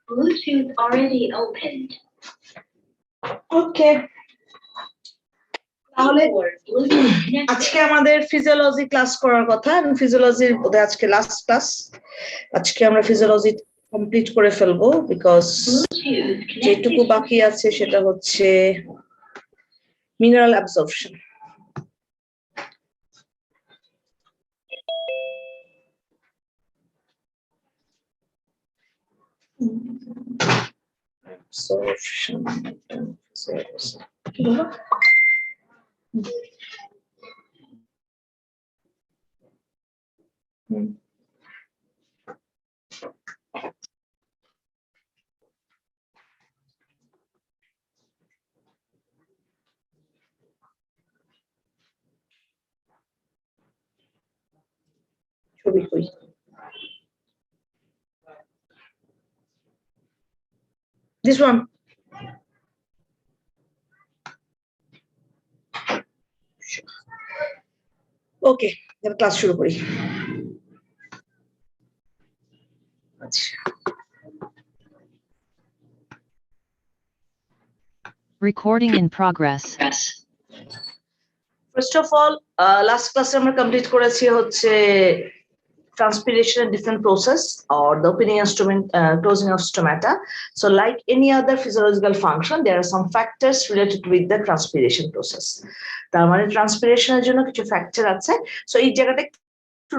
Bluetooth already opened. Okay. তাহলে আজকে আমাদের ফিজিওলজি ক্লাস করার কথা, ফিজিওলজির মধ্যে আজকে লাস্ট ক্লাস। আজকে আমরা ফিজিওলজি কমপ্লিট করে ফেলবো, বিকজ যেটুকু বাকি আছে সেটা হচ্ছে mineral absorption. Absorption. This one. Okay, এবার ক্লাস শুরু করি। Recording in progress. First of all, last class আমরা কমপ্লিট করেছি হচ্ছে transpiration and different process or the opening and closing of stomata. So like any other physiological function, there are some factors related with the transpiration process. তার মানে transpiration এর জন্য কিছু factor আছে। So এই জায়গাটা একটু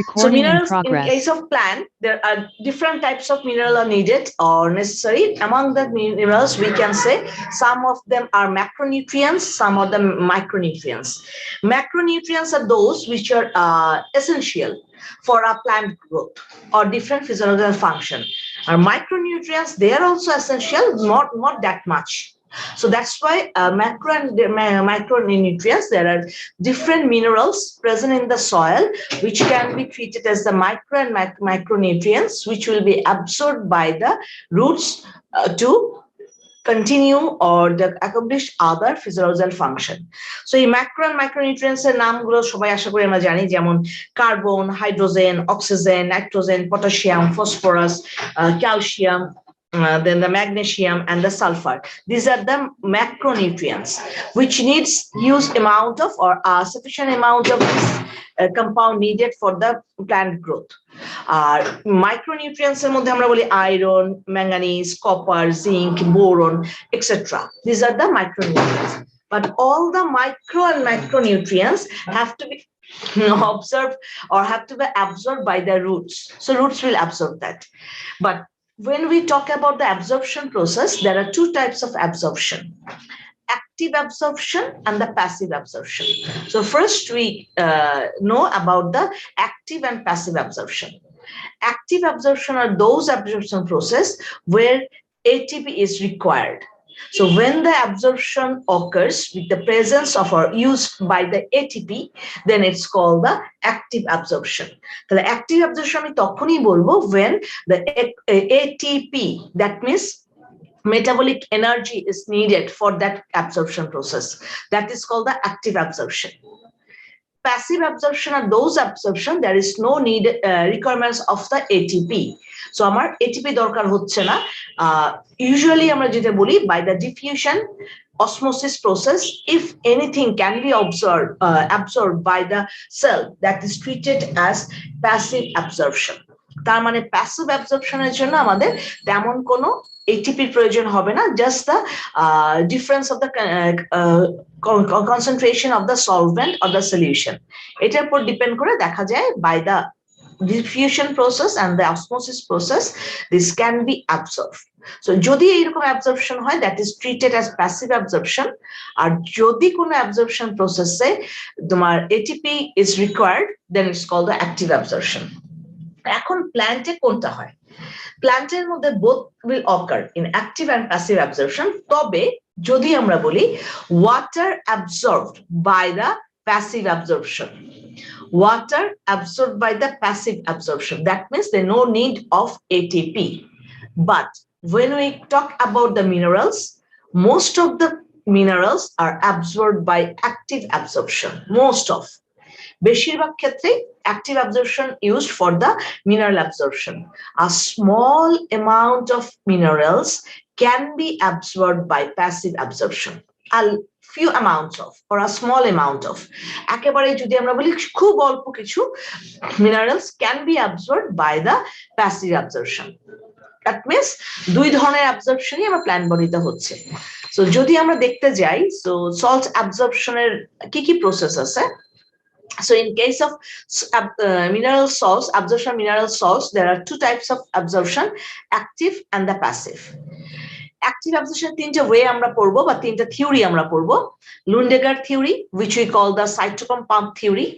Recording in progress. In case of plant, there are different types of mineral are needed or necessary. Among the minerals, we can say some of them are macronutrients, some of them micronutrients. Macronutrients are those which are essential for our plant growth or different physiological function. Our micronutrients, they are also essential, not that much. So that's why macro and micronutrients, there are different minerals present in the soil which can be treated as the micro and micronutrients, which will be absorbed by the roots to continue or the accomplish other physiological function. So এই macro and micronutrients এর নামগুলো সবাই আশা করি আমরা জানি, যেমন carbon, hydrogen, oxygen, nitrogen, potassium, phosphorus, calcium, then the magnesium and the sulfur. These are the macronutrients which needs huge amount of or sufficient amount of this compound needed for the plant growth. Micronutrients এর মধ্যে আমরা বলি iron, manganese, copper, zinc, boron, etc. These are the micronutrients. But all the micro and macronutrients have to be observed or have to be absorbed by the roots. So roots will absorb that. But when we talk about the absorption process, there are two types of absorption: active absorption and the passive absorption. So first we know about the active and passive absorption. Active absorption are those absorption process where ATP is required. So when the absorption occurs with the presence of or used by the ATP, then it's called the active absorption. তাহলে active absorption আমি তখনই বলবো when the ATP, that means metabolic energy, is needed for that absorption process. That is called the active absorption. Passive absorption are those absorption there is no need requirements of the ATP. So আমার ATP দরকার হচ্ছে না। Usually আমরা যেটা বলি by the diffusion osmosis process, if anything can be absorbed by the cell, that is treated as passive absorption. তার মানে passive absorption এর জন্য আমাদের তেমন কোনো ATP প্রয়োজন হবে না, just the difference of the concentration of the solvent or the solution. এটার উপর ডিপেন্ড করে দেখা যায় by the diffusion process and the osmosis process this can be absorbed. So যদি এরকম absorption হয় that is treated as passive absorption, আর যদি কোনো absorption process এ তোমার ATP is required then it's called the active absorption. এখন প্ল্যান্টে কোনটা হয়? প্ল্যান্টের মধ্যে both will occur in active and passive absorption, তবে যদি আমরা বলি water absorbed by the passive absorption, water absorbed by the passive absorption, that means there no need of ATP. But when we talk about the minerals, most of the minerals are absorbed by active absorption, most of. বেশিরভাগ ক্ষেত্রে active absorption used for the mineral absorption. A small amount of minerals can be absorbed by passive absorption. A few amounts of or a small amount of, একেবারে যদি আমরা বলি খুব অল্প কিছু minerals can be absorbed by the passive absorption. That means দুই ধরনের absorptionই আমার প্ল্যান্ট বডিতে হচ্ছে। So যদি আমরা দেখতে যাই, so salt absorption এর কি প্রসেস আছে? So in case of mineral salts, absorption mineral salts, there are two types of absorption, active and the passive. Active absorption তিনটা ওয়ে আমরা পড়বো বা তিনটা থিওরি আমরা পড়বো। Lundegar theory, which we call the cytochrome pump theory,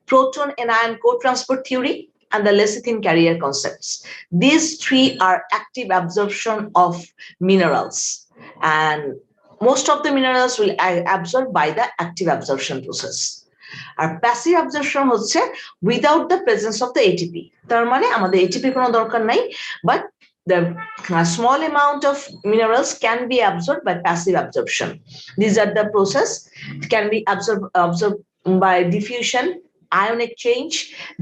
proton anion co-transport theory, and the lecithin carrier concepts. These three are active absorption of minerals, and most of the minerals will absorb by the active absorption process. আর passive absorption হচ্ছে without the presence of the ATP, তার মানে আমাদের ATP কোনো দরকার নাই, but the small amount of minerals can be absorbed by passive absorption. These are the process can be absorbed by diffusion, ion exchange,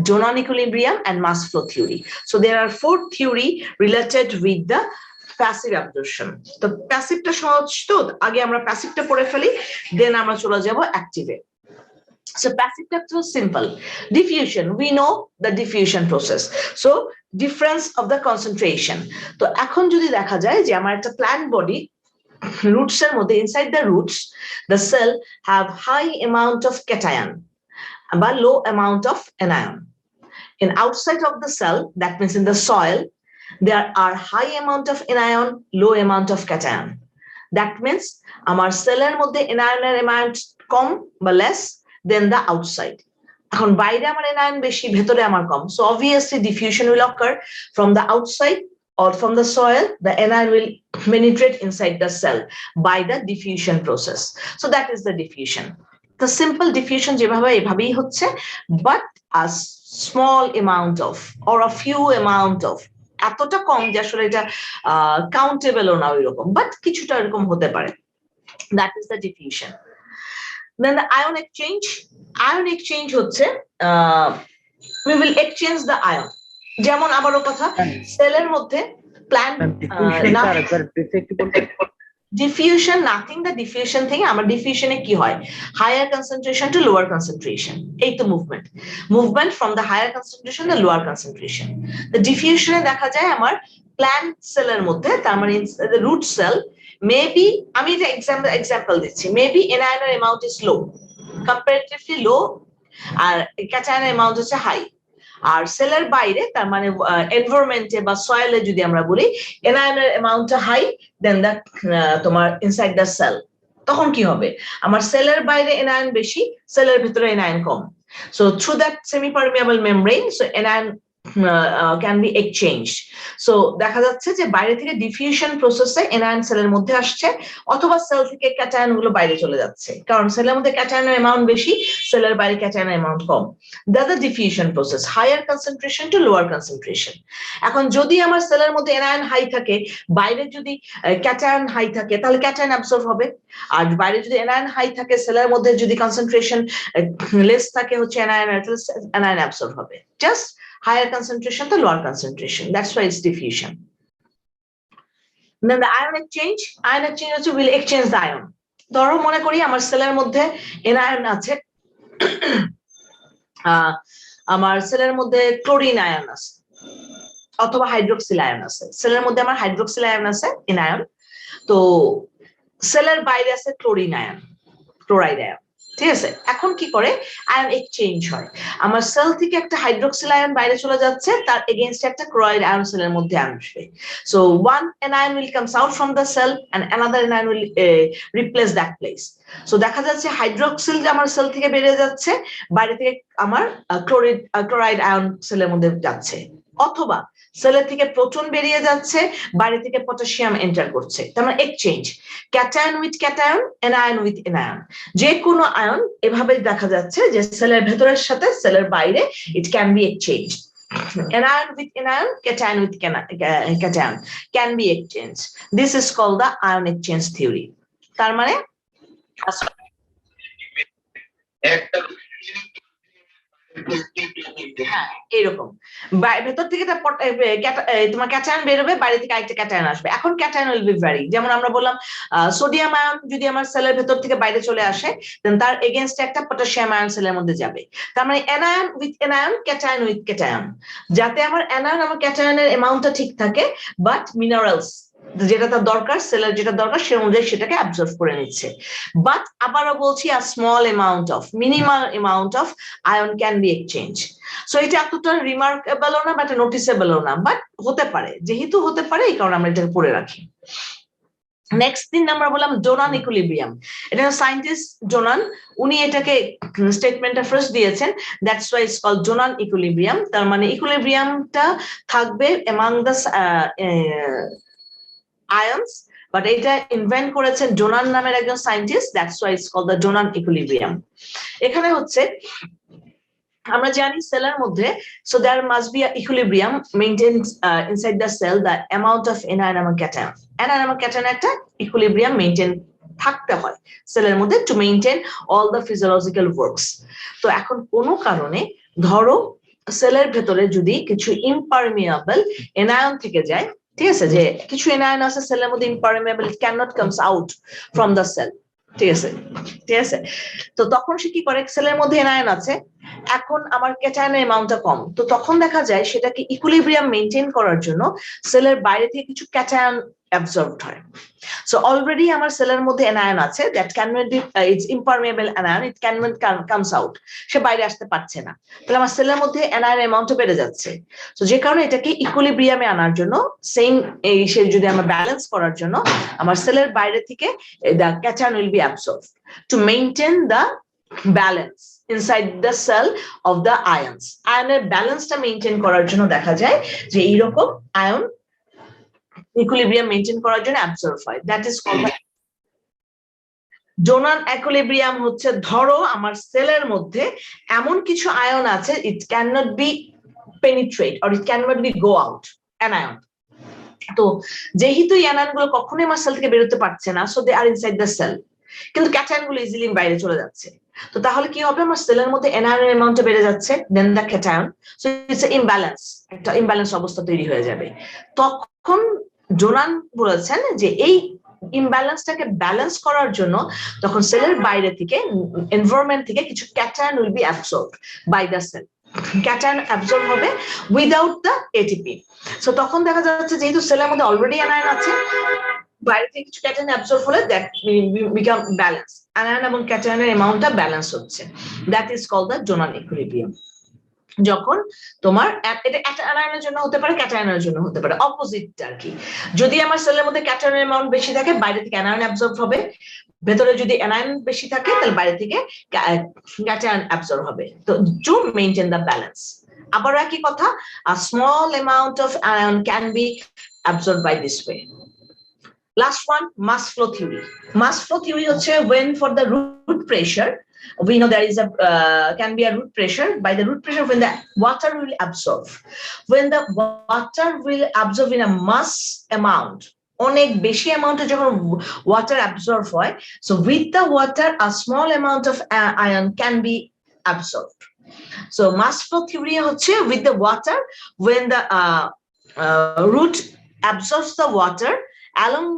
Donan equilibrium, and mass flow theory. So there are four theory related with the passive absorption. তো প্যাসিভটা সহজ, তো আগে আমরা প্যাসিভটা পড়ে ফেলি, দেন আমরা চলে যাব অ্যাক্টিভে। So passive structure is simple. Diffusion, we know the diffusion process. So difference of the concentration. তো এখন যদি দেখা যায় যে আমার একটা plant body roots এর মধ্যে, inside the roots the cell have high amount of cation বা low amount of anion. In outside of the cell, that means in the soil, there are high amount of anion, low amount of cation. That means আমার সেলের মধ্যে anion amount কম বা less than the outside. এখন বাইরে আমার anion বেশি, ভেতরে আমার কম, so obviously diffusion will occur from the outside or from the soil. The anion will penetrate inside the cell by the diffusion process. So that is the diffusion. The simple diffusion যেভাবে এভাবেই হচ্ছে, but a small amount of or a few amount of, এতটা কম যে আসলে এটা countable না ওইরকম, but কিছুটা এরকম হতে পারে, that is the diffusion. Then the ion exchange. Ion exchange হচ্ছে we will exchange the ion. যেমন আবারও কথা, সেলের মধ্যে plant diffusion, nothing the diffusion thing. আমার diffusion-এ কি হয়? Higher concentration to lower concentration. এই তো movement from the higher concentration to lower concentration. The diffusion-এ দেখা যায় আমার plant cell-এর মধ্যে, তার মানে the root cell, maybe আমি এটা example দিচ্ছি, maybe anion amount is low, comparatively low, R cation amount হচ্ছে high. আর সেলের বাইরে, তার মানে এনভায়রনমেন্টে বা সয়েলে যদি আমরা বলি এনায়নের অ্যামাউন্টটা হাই দেন দ্য তোমার ইনসাইড দ্য সেল, তখন কি হবে? আমার সেলের বাইরে এনায়ন বেশি, সেলের ভিতরে anion com. So through that semi permeable membrane, so anion can be exchanged. So দেখা যাচ্ছে যে বাইরে থেকে ডিফিউশন প্রসেসে এনায়ন সেলের মধ্যে আসছে অথবা সেল থেকে ক্যাটায়ন গুলো বাইরে চলে যাচ্ছে, কারণ সেলের মধ্যে ক্যাটায়নের অ্যামাউন্ট বেশি, সেলের বাইরে ক্যাটায়নের অ্যামাউন্ট কম। That's the diffusion process, higher concentration to lower concentration. এখন যদি আমার সেলের মধ্যে এনায়ন হাই থাকে, বাইরে যদি ক্যাটায়ন হাই থাকে, তাহলে ক্যাটায়ন অ্যাবসর্ব হবে। আর বাইরে যদি এনায়ন হাই থাকে, সেলের মধ্যে যদি কনসেন্ট্রেশন লেস থাকে হচ্ছে এনায়ন অ্যাবসর্ব হবে। Just higher concentration to lower concentration. That's why it's diffusion. Then the ion exchange also will exchange the ion. ধরো মনে করি আমার সেলের মধ্যে এনায়ন আছে, আমার সেলের মধ্যে ক্লোরিন আয়ন আছে অথবা হাইড্রোক্সিল আয়ন আছে। সেলের মধ্যে আমার হাইড্রোক্সিল আয়ন আছে, এনায়ন। তো সেলের বাইরে আছে ক্লোরিন আয়ন, ক্লোরাইড আয়ন। ঠিক আছে, এখন কি করে আয়ন এক্সচেঞ্জ হয়। আমার সেল থেকে একটা হাইড্রোক্সিল আয়ন বাইরে চলে যাচ্ছে, তার এগেইনস্ট একটা ক্লোরাইড আয়ন সেলের মধ্যে আসবে। So one anion will comes out from the cell and another anion will replace that place. So দেখা যাচ্ছে হাইড্রোক্সিল আমার সেল থেকে বেরিয়ে যাচ্ছে, বাইরে থেকে আমার ক্লোরাইড আয়ন সেলের মধ্যে যাচ্ছে, অথবা সেলের থেকে প্রোটন বেরিয়ে যাচ্ছে, বাইরে থেকে পটাশিয়াম এন্টার করছে। তার মানে exchange, cation with cation, anion with anion. যে কোনো আয়ন এভাবে দেখা যাচ্ছে যে সেলের ভেতরের সাথে সেলের বাইরে it can be exchange. Anion with anion, cation with cation can be exchanged. This is called the ion exchange theory. তার মানে এরকম ভেতর থেকে তোমার ক্যাটায়ন বেরোবে, বাইরে থেকে আরেকটা ক্যাটায়ন আসবে। এখন ক্যাটায়ন উইল বি ভ্যারি, যেমন আমরা বললাম সোডিয়াম আয়ন যদি আমার সেলের ভেতর থেকে বাইরে চলে আসে, দেন তার এগেইনস্ট একটা পটাশিয়াম আয়ন সেলের মধ্যে যাবে। তার মানে anion with anion, cation with cation, যাতে আমার অ্যানায়ন আমার ক্যাটায়নের অ্যামাউন্টটা ঠিক থাকে, বাট মিনারেলস যেটা তার দরকার, সেলের যেটা দরকার সে অনুযায়ী সেটাকে অ্যাবজর্ব করে নিচ্ছে। বাট আবারও বলছি, a small amount of, minimal amount of ion can be exchange. So এটা এতটা রিমার্কেবলও না, বাট নোটিসেবলও না, বাট হতে পারে। যেহেতু হতে পারে এই কারণে আমরা এটাকে পড়ে রাখি। নেক্সট দিন আমরা বললাম জোনান ইকুইলিব্রিয়াম। এটা সায়েন্টিস্ট জোনান, উনি এটাকে স্টেটমেন্টটা ফার্স্ট দিয়েছেন, that's why it's called Donnan equilibrium. তার মানে ইকুইলিব্রিয়ামটা থাকবে এমাং দ্য আয়নস, বাট এটা ইনভেন্ট করেছেন জোনান নামের একজন scientist, that's why it's called the Donnan equilibrium. এখানে হচ্ছে আমরা জানি সেলের মধ্যে, so there must be a equilibrium maintained inside the cell, the amount of anion এবং cation, anion এবং cation একটা equilibrium maintain থাকতে হয় সেলের মধ্যে to maintain all the physiological works. তো এখন কোনো কারণে ধরো সেলের ভেতরে যদি কিছু impermeable anion থেকে যায়, ঠিক আছে, যে কিছু anion আছে সেলের মধ্যে impermeable, it cannot comes out from the cell, ঠিক আছে, ঠিক আছে। তো তখন সে কি করে, সেলের মধ্যে এনায়ন আছে, এখন আমার ক্যাটায়নের অ্যামাউন্টটা কম, তো তখন দেখা যায় সেটাকে ইকুইলিব্রিয়াম মেইনটেইন করার জন্য সেলের বাইরে থেকে কিছু ক্যাটায়ন অ্যাবজর্বড হয়। সো অলরেডি আমার সেলের মধ্যে এনায়ন আছে, that cannot be, it's impermeable anion, it cannot comes out, সে বাইরে আসতে পারছে না, তাহলে আমার সেলের মধ্যে এনায়ন অ্যামাউন্টটা বেড়ে যাচ্ছে। তো যে কারণে এটাকে ইকুইলিব্রিয়ামে আনার জন্য, সেম এই সে যদি আমরা ব্যালেন্স করার জন্য আমার সেলের বাইরে থেকে the cation will be absorbed to maintain the balance inside the cell of the ions. আয়নের ব্যালেন্সটা মেইনটেইন করার জন্য দেখা যায় যে এইরকম আয়ন ইকুইলিব্রিয়াম মেইনটেইন করার জন্য অ্যাবসর্ব হয়, that is called Donnan equilibrium. হচ্ছে ধরো আমার সেলের মধ্যে এমন কিছু আয়ন আছে, it can not be penetrate or it can not be go out, anion. তো যেহেতু এই অ্যানায়ন গুলো কখনোই আমার সেল থেকে বেরোতে পারছে না, so they are inside the cell, কিন্তু ক্যাটায়ন গুলো ইজিলি বাইরে চলে যাচ্ছে। তো তাহলে কি হবে, আমার সেলের মধ্যে এনায়নের অ্যামাউন্টটা বেড়ে যাচ্ছে, then the cation, so it's a imbalance, একটা ইমব্যালেন্স অবস্থা তৈরি হয়ে যাবে। তখন জোনান বলেছেন যে এই ইমব্যালেন্সটাকে ব্যালেন্স করার জন্য তখন সেলের বাইরে থেকে, এনভায়রনমেন্ট থেকে কিছু cation will be absorbed by the cell, cation absorb হবে উইদাউট দ্য এটিপি। সো তখন দেখা যাচ্ছে যেহেতু সেলের মধ্যে অলরেডি অ্যানায়ন আছে, বাইরে থেকে কিছু ক্যাটায়ন অ্যাবসর্ব হলে দ্যাট বিকাম ব্যালেন্স, অ্যানায়ন এবং ক্যাটায়নের অ্যামাউন্টটা ব্যালেন্স হচ্ছে, দ্যাট ইজ কল্ড দ্য জোনাল ইকুইলিব্রিয়াম। যখন তোমার এটা অ্যানায়নের জন্য হতে পারে, ক্যাটায়নের জন্য হতে পারে, অপোজিটটা আর কি। যদি আমার সেলের মধ্যে ক্যাটায়নের অ্যামাউন্ট বেশি থাকে, বাইরে থেকে অ্যানায়ন অ্যাবসর্ব হবে, ভেতরে যদি অ্যানায়ন বেশি থাকে তাহলে বাইরে থেকে ক্যাটায়ন অ্যাবসর্ব হবে, তো টু মেইনটেইন দ্য ব্যালেন্স। আবারও একই কথা, a small amount of ion can be absorbed by this way. Last one, mass flow theory. Mass flow theory হচ্ছে when for the root pressure, we know there is a can be a root pressure. By the root pressure, when the water will absorb, when the water will absorb in a mass amount, অনেক বেশি অ্যামাউন্টে যখন water absorb হয়, so with the water a small amount of ion can be absorbed. So mass flow theory হচ্ছে with the water, when the root absorbs the water, along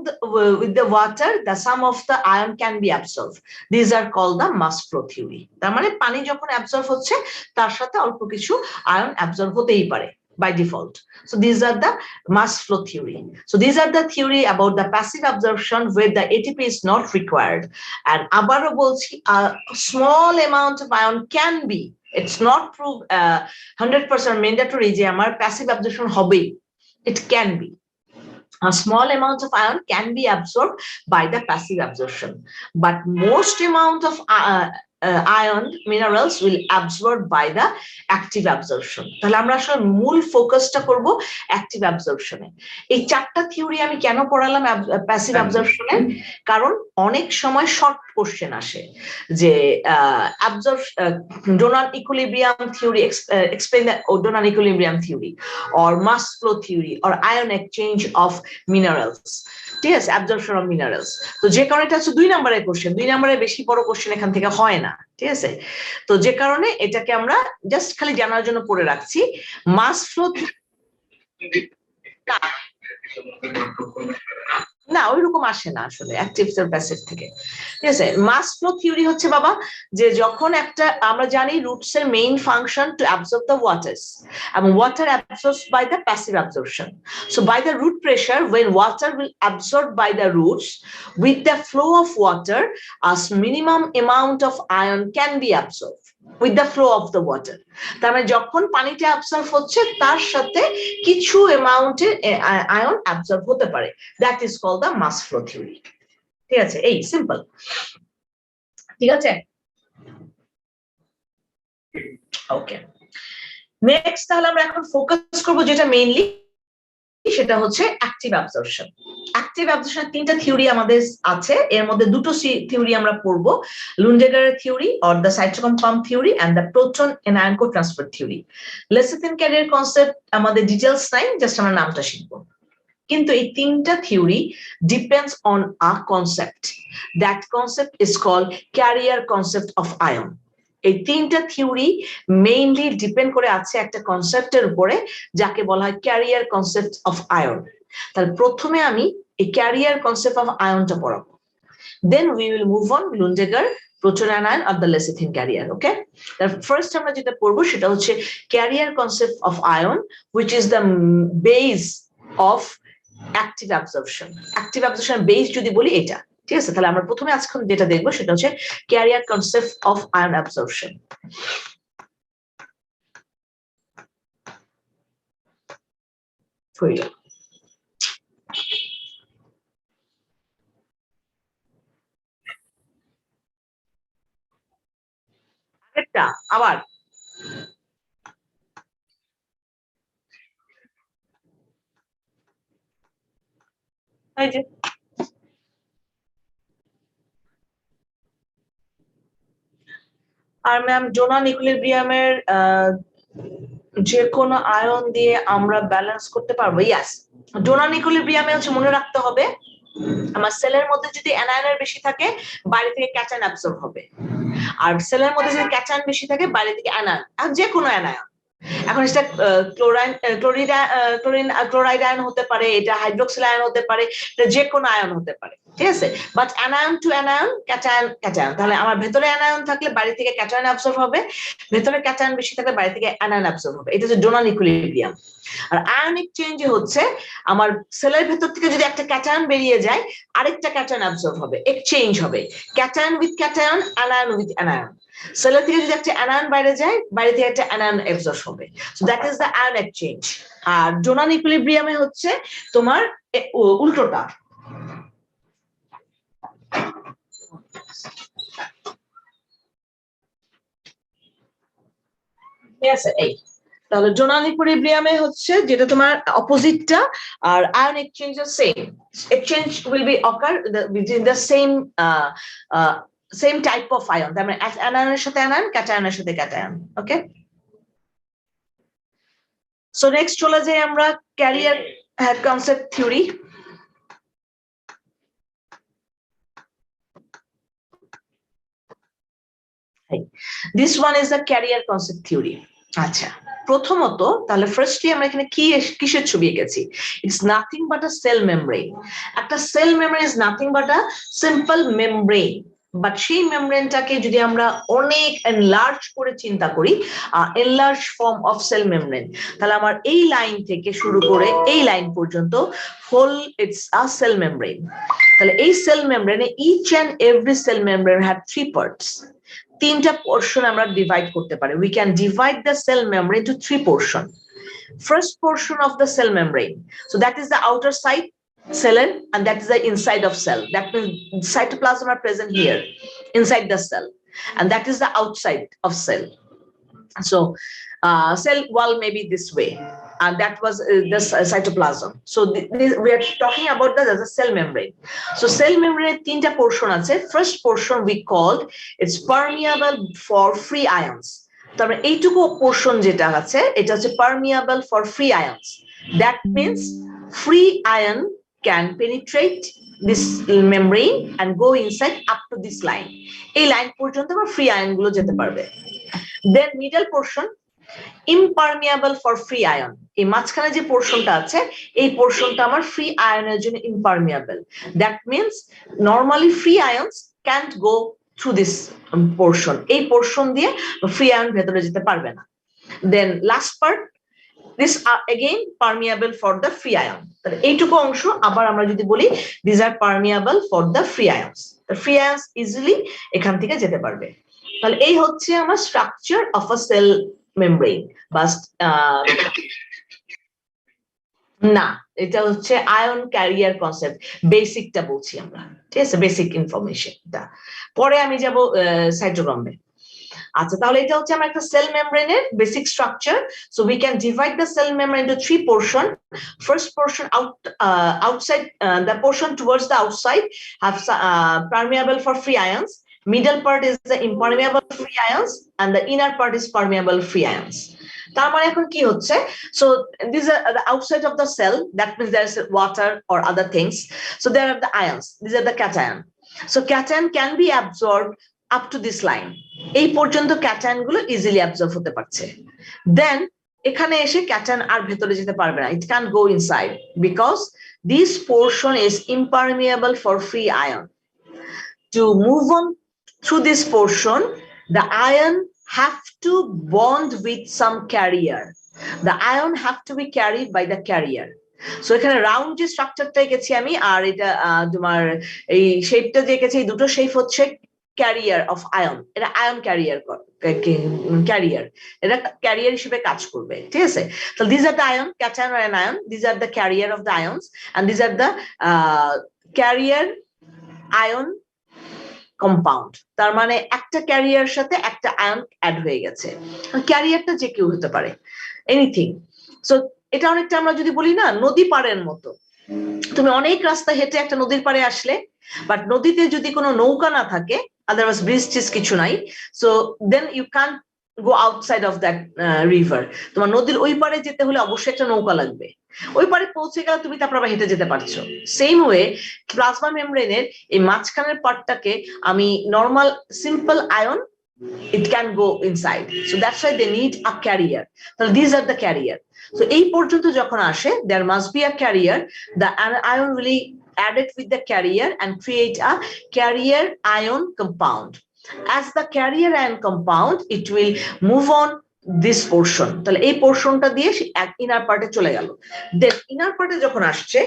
with the water the sum of the ion can be absorbed. These are called the mass flow theory. তার মানে পানি যখন absorb হচ্ছে তার সাথে অল্প কিছু আয়ন অ্যাবজর্ব হতেই পারে by default. So these are the mass flow theory. So these are the theory about the passive absorption where the ATP is not required. And আবারও বলছি, a small amount of ion can be, it's not proved 100% mandatory যে আমার passive absorption হবে. It can be. A small amount of ion can be absorbed by the passive absorption, but most amount of ion minerals will absorb by the active absorption. তাহলে আমরা আসলে মূল ফোকাসটা করব active অ্যাবজর্পশনে। এই চারটা থিওরি আমি কেন পড়ালাম প্যাসিভ অ্যাবজর্পশনে, কারণ অনেক সময় শর্ট কোশ্চেন আসে যে donor equilibrium theory, explain the donor equilibrium theory or mass flow theory or ion exchange of minerals. ঠিক আছে, অ্যাবজর্পশন অফ মিনারেলস। তো যে কারণে এটা হচ্ছে 2 নম্বরের কোশ্চেন, 2 নম্বরের বেশি বড় কোশ্চেন এখান থেকে হয় না। ঠিক আছে, তো যে কারণে এটাকে আমরা জাস্ট খালি জানার জন্য পড়ে রাখছি। মাস ফ্লো না ওইরকম আসে না আসলে অ্যাক্টিভ আর প্যাসিভ থেকে। ঠিক আছে, মাস ফ্লো থিওরি হচ্ছে বাবা যে যখন একটা আমরা জানি রুটস এর main function to absorb the waters, এবং water absorbs by the passive absorption. So by the root pressure when water will absorb by the roots, with the flow of water a minimum amount of ion can be absorbed with the flow of the water. তার মানে যখন পানিটা absorb হচ্ছে তার সাথে কিছু অ্যামাউন্টের ion absorb হতে পারে, that is called the mass flow theory. ঠিক আছে, এই সিম্পল। ঠিক আছে, ওকে। নেক্সট তাহলে আমরা এখন ফোকাস করব যেটা মেইনলি, সেটা হচ্ছে অ্যাক্টিভ অ্যাবজর্পশন। অ্যাক্টিভ অ্যাবজর্পশনের 3টা থিওরি আমাদের আছে, এর মধ্যে 2টো থিওরি আমরা পড়বো, লুন্ডেগারের theory or the cytochrome pump theory and the proton anion co-transfer theory. Lecithin carrier concept আমাদের ডিটেইলস নাই, জাস্ট আমরা নামটা শিখবো। কিন্তু এই 3টা theory depends on a concept, that concept is called carrier concept of ion. এই 3টা থিওরি মেইনলি ডিপেন্ড করে আছে একটা কনসেপ্টের উপরে যাকে বলা হয় ক্যারিয়ার কনসেপ্ট অফ আয়ন। তাহলে প্রথমে আমি এই ক্যারিয়ার কনসেপ্ট অফ আয়নটা পড়াবো, then we will move on Lundegardh, proton anion আর the lecithin carrier. Okay, first আমরা যেটা পড়বো সেটা হচ্ছে carrier concept of ion, which is the base of active absorption. Active absorption base যদি বলি এটা। ঠিক আছে, তাহলে আমরা প্রথমে আজকে যেটা দেখবো সেটা হচ্ছে carrier concept of ion absorption. একটা আবার এই যে আর ম্যাম ডোনার ইকুইলিব্রিয়ামের যে কোনো আয়ন দিয়ে আমরা ব্যালেন্স করতে পারবো। ইয়াস, ডোনার ইকুইলিব্রিয়ামে হচ্ছে মনে রাখতে হবে আমার সেলের মধ্যে যদি অ্যানায়নের বেশি থাকে বাইরে থেকে ক্যাটায়ন অ্যাবসর্ব হবে, আর সেলের মধ্যে যদি ক্যাটায়ন বেশি থাকে বাইরে থেকে অ্যানায়ন, আর যে কোনো অ্যানায়ন। এখন সেটা ক্লোরাইড আয়ন হতে পারে, এটা হাইড্রোক্সিল আয়ন হতে পারে, এটা যে কোনো আয়ন হতে পারে। ঠিক আছে, but anion to anion, cation cation, তাহলে আমার ভেতরে অ্যানায়ন থাকলে বাইরে থেকে ক্যাটায়ন অ্যাবসর্ব হবে, ভেতরে ক্যাটায়ন বেশি থাকলে বাইরে থেকে অ্যানায়ন অ্যাবসর্ব হবে। এটা হচ্ছে ডোনার ইকুইলিব্রিয়াম। আর আয়নিক চেঞ্জ হচ্ছে আমার সেলের ভেতর থেকে যদি একটা ক্যাটায়ন বেরিয়ে যায় আরেকটা ক্যাটায়ন অ্যাবসর্ব হবে, এক্সচেঞ্জ হবে, cation with cation, anion with anion. সেলের থেকে যদি একটা অ্যানায়ন বাইরে যায় বাইরে থেকে একটা অ্যানায়ন অ্যাবসর্ব হবে। So that is the ion exchange. আর ডোনার ইকুইলিব্রিয়ামে হচ্ছে তোমার উল্টোটা। ঠিক আছে, এই তাহলে জোনাল ইকুইলিব্রিয়ামে হচ্ছে যেটা তোমার অপোজিটটা আর আয়ন এক্সচেঞ্জের same exchange will be ochre within the same type of ion তার মানে অ্যানায়নের সাথে অ্যানায়ন ক্যাটায়নের সাথে ক্যাটায়ন ওকে সো নেক্সট চলে যাই আমরা career concept theory this one is the career concept theory আচ্ছা প্রথমত তাহলে ফার্স্টলি আমরা এখানে কি কিসের ছবি এঁকেছি it's nothing but a cell membrane একটা cell membrane is nothing but a simple membrane but সেই মেমব্রেনটাকে যদি আমরা অনেক এনলার্জ করে চিন্তা করি enlarge form of cell membrane তাহলে আমার এই লাইন থেকে শুরু করে এই লাইন পর্যন্ত whole it's a cell membrane তাহলে এই সেল মেমব্রেনে each and every cell membrane have three parts তিনটা পোর্শন আমরা ডিভাইড করতে পারি we can divide the cell membrane into three portion first portion of the cell membrane so that is the outer side cell and that is the inside of cell that means cytoplasm are present here inside the cell and that is the outside of cell so cell wall may be this way and that was the cytoplasm so we are talking about that as a cell membrane so cell membrane tinta portion ache first portion we called it's permeable for free ions তারপরে এইটুকু portion যেটা আছে এটা হচ্ছে permeable for free ions that means free ion can penetrate this membrane and go inside up to this line এই line পর্যন্ত আমার free ion গুলো যেতে পারবে then middle portion impermeable for free ion এই মাঝখানে যে পোরশনটা আছে এই পোরশনটা আমার ফ্রি আয়নের জন্য impermeable that means normally free ions can't go through this portion এই পোরশন দিয়ে ফ্রি আয়ন ভেতরে যেতে পারবে না then last part this are again permeable for the free ion তাহলে এইটুকু অংশ আবার আমরা যদি বলি these are permeable for the free ions the free ions easily এখান থেকে যেতে পারবে তাহলে এই হচ্ছে আমার structure of a cell membrane বাস না এটা হচ্ছে আয়ন ক্যারিয়ার কনসেপ্ট বেসিকটা বলছি আমরা ঠিক আছে বেসিক ইনফরমেশনটা পরে আমি যাব সাইটোগ্রামে আচ্ছা তাহলে এটা হচ্ছে আমার একটা সেল মেমব্রেনের basic structure so we can divide the cell membrane into three portion first portion outside the portion towards the outside have permeable for free ions middle part is the impermeable free ions and the inner part is permeable free ions তার মানে এখন কি হচ্ছে so these are the outside of the cell that means there is water or other things so there are the ions these are the cation so cation can be absorbed up to this line এই পর্যন্ত cation গুলো easily absorb হতে পারছে then এখানে এসে cation আর ভেতরে যেতে পারবে না it can't go inside because this portion is impermeable for free ion to move on through this portion the ion have to bond with some carrier the ion have to be carried by the carrier so এখানে round যে স্ট্রাকচারটা এঁকেছি আমি আর এটা তোমার এই শেপটা যে এঁকেছি এই দুটো শেপ হচ্ছে ক্যারিয়ার অফ আয়ন এটা আয়ন ক্যারিয়ার এটা ক্যারিয়ার হিসেবে কাজ করবে ঠিক আছে তো this are the ion cation are anion this are the carrier of the ions and this are the carrier ion compound তার মানে একটা ক্যারিয়ার সাথে একটা আয়ন অ্যাড হয়ে গেছে ক্যারিয়ারটা যে কেউ হতে পারে এনিথিং সো এটা অনেকটা আমরা যদি বলি না নদী পাড়ের মতো তুমি অনেক রাস্তা হেঁটে একটা নদীর পাড়ে আসলে বাট নদীতে যদি কোনো নৌকা না থাকে আদারওয়াইজ ব্রিজ টিজ কিছু নাই so then you can go outside of that river তোমার নদীর ওই পারে যেতে হলে অবশ্যই একটা নৌকা লাগবে ওই পারে পৌঁছে গেলে তুমি তারপর আবার হেঁটে যেতে পারছো সেম ওয়ে প্লাজমা মেমব্রেনের এই মাঝখানের পার্টটাকে আমি normal simple ion it can go inside so that's why they need a carrier so these are the carrier so এই পর্যন্ত যখন আসে there must be a carrier the ion will add it with the carrier and create a carrier ion compound as the carrier ion compound it will move on this portion তাহলে এই পোরশনটা দিয়ে inner পার্টে চলে গেল then inner পার্টে যখন আসছে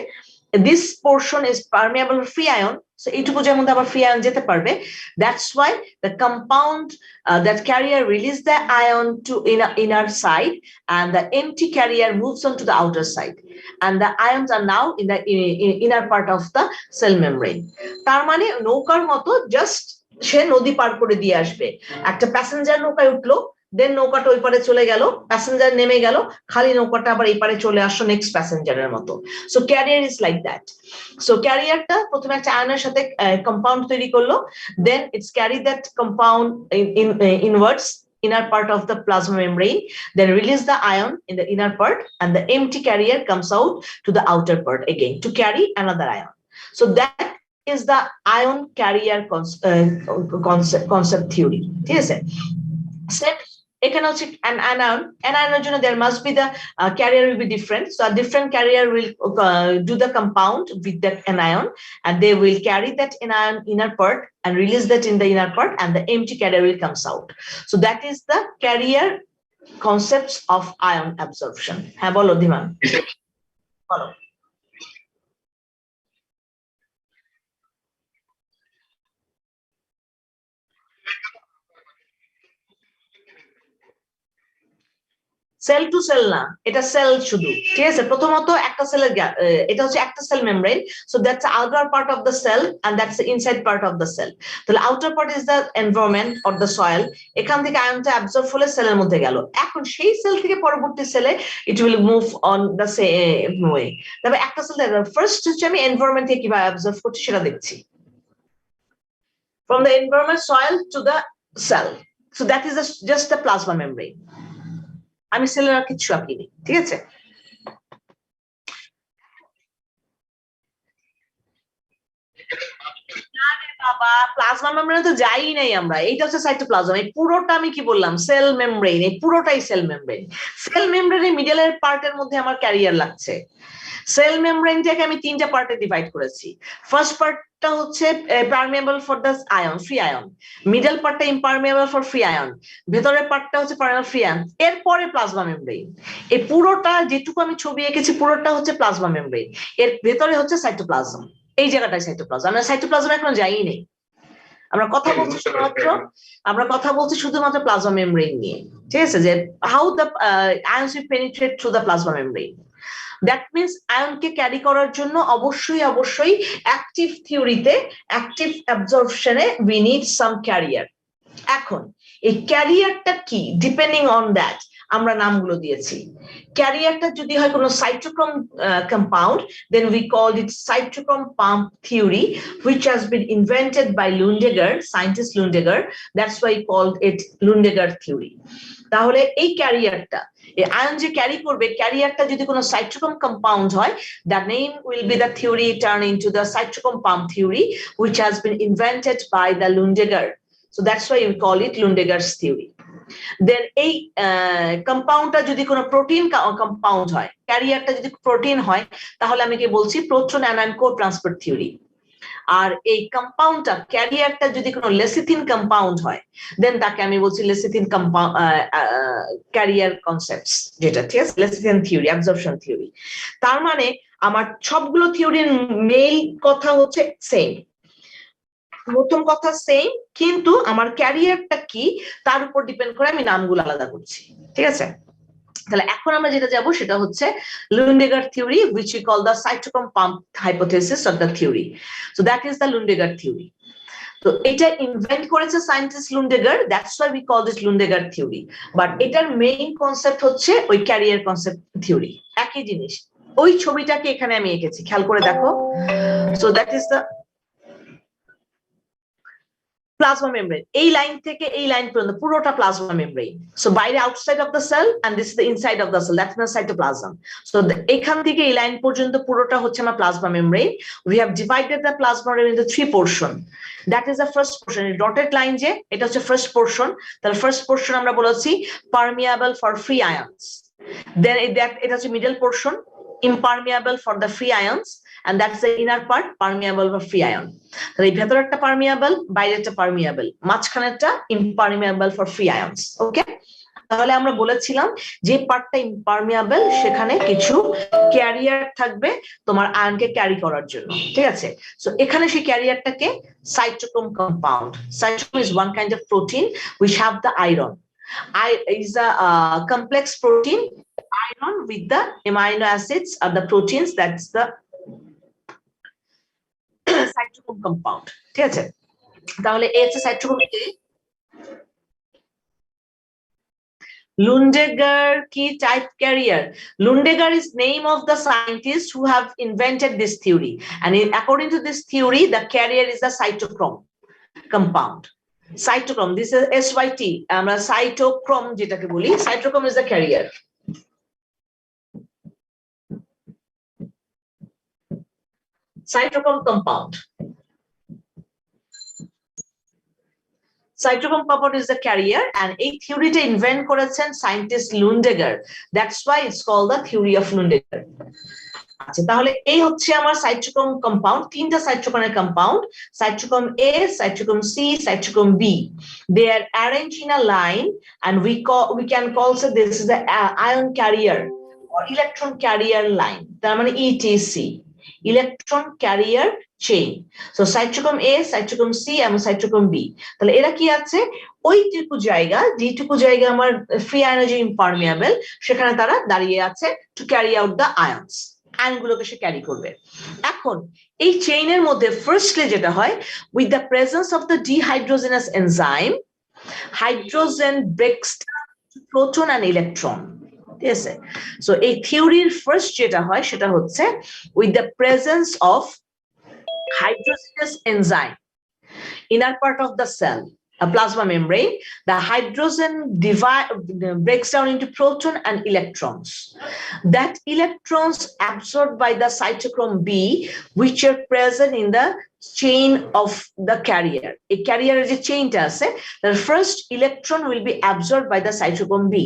this portion is permeable free ion so এইটুকু যেমন আবার free ion যেতে পারবে that's why the compound that carrier release the ion to inner side and the empty carrier moves on to the outer side and the ions are now in the inner part of the cell membrane তার মানে নৌকার মতো just সে নদী পার করে দিয়ে আসবে একটা passenger নৌকায় উঠলো দেন নৌকাটা ওই পারে চলে গেল, প্যাসেঞ্জার নেমে গেল, খালি নৌকাটা আবার এই পারে চলে আসলো নেক্সট প্যাসেঞ্জারের মতো। So carrier is like that. So ক্যারিয়ারটা প্রথমে একটা আয়নের সাথে কম্পাউন্ড তৈরি করলো, then it's carry that compound inwards inner part of the plasma membrane, then release the ion in the inner part, and the empty carrier comes out to the outer part again to carry another ion. So that is the ion carrier concept theory. ঠিক আছে? এখানে হচ্ছে anion জন্য there must be the carrier will be different, so a different carrier will do the compound with that anion, and they will carry that anion inner part and release that in the inner part, and the empty carrier will comes out. So that is the carrier concepts of ion absorption. হ্যাঁ বলো ধীমান, বলো। Sell to sell না, এটা sell শুধু, ঠিক আছে। প্রথমত একটা সেলের এটা হচ্ছে একটা cell membrane, so that's outer part of the cell and that's inside part of the cell. তাহলে outer part is the environment or the soil, এখান থেকে আয়নটা অ্যাবজর্ব হলে সেলের মধ্যে গেল, এখন সেই সেল থেকে পরবর্তী সেলে it will move on the same way. তবে একটা সেল ফার্স্ট হচ্ছে আমি এনভায়রনমেন্ট থেকে কিভাবে অ্যাবজর্ব করছি সেটা দেখছি, from the environment soil to the cell, so that is just the plasma membrane. আমি সেলের আর কিছু আঁকিনি, ঠিক আছে। বাবা প্লাজমা মেমব্রেনে তো যাই নাই আমরা, এইটা হচ্ছে সাইটোপ্লাজম। এই পুরোটা আমি কি বললাম, সেল মেমব্রেন, এই পুরোটাই সেল মেমব্রেন। সেল মেমব্রেনের মিডলের পার্টের মধ্যে আমার ক্যারিয়ার লাগছে। সেল মেমব্রেনটাকে আমি তিনটা পার্টে ডিভাইড করেছি। ফার্স্ট পার্টটা হচ্ছে permeable for the ion, free ion, middle পার্টটা ইম্পারমিয়েবল ফর ফ্রি আয়ন, ভেতরের পার্টটা হচ্ছে পারমিয়েবল ফ্রি আয়ন, এরপরে প্লাজমা মেমব্রেন। এই পুরোটা যেটুকু আমি ছবি এঁকেছি পুরোটা হচ্ছে প্লাজমা মেমব্রেন, এর ভেতরে হচ্ছে সাইটোপ্লাজম, এই জায়গাটায় সাইটোপ্লাজম। আমরা সাইটোপ্লাজম এখন যাই নেই, আমরা কথা বলছি শুধুমাত্র প্লাজমা মেমব্রেন নিয়ে, ঠিক আছে, যে how the ions will penetrate through the plasma membrane. That means আয়নকে ক্যারি করার জন্য অবশ্যই অ্যাক্টিভ থিওরিতে, অ্যাক্টিভ অ্যাবজর্পশনে উই নিড সাম ক্যারিয়ার। এখন এই ক্যারিয়ারটা কি, ডিপেন্ডিং অন দ্যাট আমরা নামগুলো দিয়েছি। ক্যারিয়ারটা যদি হয় কোনো cytochrome compound, then we called it cytochrome pump theory, which has been invented by Lundegaard, scientist Lundegaard. That's why he called it Lundegaard theory. তাহলে এই ক্যারিয়ারটা, এই আয়ন যে ক্যারি করবে, ক্যারিয়ারটা যদি কোনো সাইটোক্রোম কম্পাউন্ড হয়, the name will be the theory turned into the cytochrome pump theory, which has been invented by the Lundegaard. So that's why we call it Lundegaard's theory. Then এই কম্পাউন্ডটা যদি কোনো protein compound হয়, ক্যারিয়ারটা যদি protein হয়, তাহলে আমি কি বলছি, প্রোটন অ্যানায়ন কো ট্রান্সপোর্ট থিওরি। আর এই কম্পাউন্ডটা, ক্যারিয়ারটা যদি কোনো লেসিথিন কম্পাউন্ড হয়, দেন তাকে আমি বলছি লেসিথিন কম্পাউন্ড ক্যারিয়ার কনসেপ্টস, যেটা ঠিক আছে, লেসিথিন থিওরি, অ্যাবজর্পশন থিওরি। তার মানে আমার সবগুলো থিওরির মেইন কথা হচ্ছে সেম, প্রথম কথা সেম, কিন্তু আমার ক্যারিয়ারটা কি তার উপর ডিপেন্ড করে আমি নামগুলো আলাদা করছি, ঠিক আছে। তাহলে এখন আমরা যেটা যাব সেটা হচ্ছে Lundegaard theory, which we call the cytochrome pump hypothesis of the theory. So that is the Lundegaard theory. তো এটা ইনভেন্ট করেছে scientist Lundegaard, that's why we call this Lundegaard theory. But এটার মেইন কনসেপ্ট হচ্ছে ওই career concept theory, একই জিনিস। ওই ছবিটাকে এখানে আমি এঁকেছি, খেয়াল করে দেখো। So that is the plasma membrane, এই লাইন থেকে এই লাইন পর্যন্ত পুরোটা প্লাজমা মেমব্রেন। সো বাইরে outside of the cell and this is the inside of the cell, that's the cytoplasm. So এখান থেকে এই লাইন পর্যন্ত পুরোটা হচ্ছে আমার plasma membrane. We have divided the plasma membrane into 3 portion. That is the first portion, dotted line যে এটা হচ্ছে ফার্স্ট পোরশন। তাহলে ফার্স্ট পোরশন আমরা বলেছি পারমিয়াবল ফর ফ্রি আয়নস, দেন এটা হচ্ছে middle portion, impermeable for the free ions, and that's the inner part, permeable for free ion. তাহলে এই ভেতরেরটা পারমিয়াবল, বাইরেরটা পারমিয়াবল, মাঝখানেরটা impermeable for free ions. ওকে, তাহলে আমরা বলেছিলাম যে পার্টটা ইম্পারমিয়াবল সেখানে কিছু ক্যারিয়ার থাকবে তোমার আয়নকে ক্যারি করার জন্য, ঠিক আছে। সো এখানে সেই ক্যারিয়ারটাকে cytochrome compound, cytochrome is one kind of protein which have the iron. Is a complex protein iron with the amino acids or the proteins, that's the cytochrome compound, ঠিক আছে। তাহলে এই হচ্ছে cytochrome, Lundegar key type carrier. Lundegar is name of the scientist who have invented this theory, and according to this theory the carrier is the cytochrome compound. Cytochrome, this is SYT, আমরা cytochrome যেটাকে বলি, cytochrome is the carrier. Cytochrome compound. Cytochrome compound is the carrier, and a theory to invent করেছেন scientist Lundegar. That's why it's called the theory of Lundegar. আচ্ছা, তাহলে এই হচ্ছে আমার cytochrome compound, তিনটা cytochrome compound, cytochrome A, cytochrome C, cytochrome B. They are arranged in a line, and we can call this is the ion carrier or electron carrier line. তার মানে ETC, electron carrier chain. So cytochrome A, cytochrome C এবং cytochrome B. তাহলে এরা কি আছে, ওইটুকু জায়গা যেটুকু জায়গা আমার free energy impermeable সেখানে তারা দাঁড়িয়ে আছে to carry out the ions. আয়নগুলোকে সে ক্যারি করবে। এখন এই চেইনের মধ্যে ফার্স্টলি যেটা হয়, with the presence of the dehydrogenase enzyme, hydrogen breaks down to proton and electron. ঠিক আছে, সো এই থিওরির ফার্স্ট যেটা হয় সেটা হচ্ছে with the presence of hydrogenase enzyme, inner part of the cell, a plasma membrane, the hydrogen breaks down into proton and electrons. That electrons absorbed by the cytochrome B, which are present in the chain of the carrier. A carrier is a chain আছে, the first electron will be absorbed by the cytochrome B.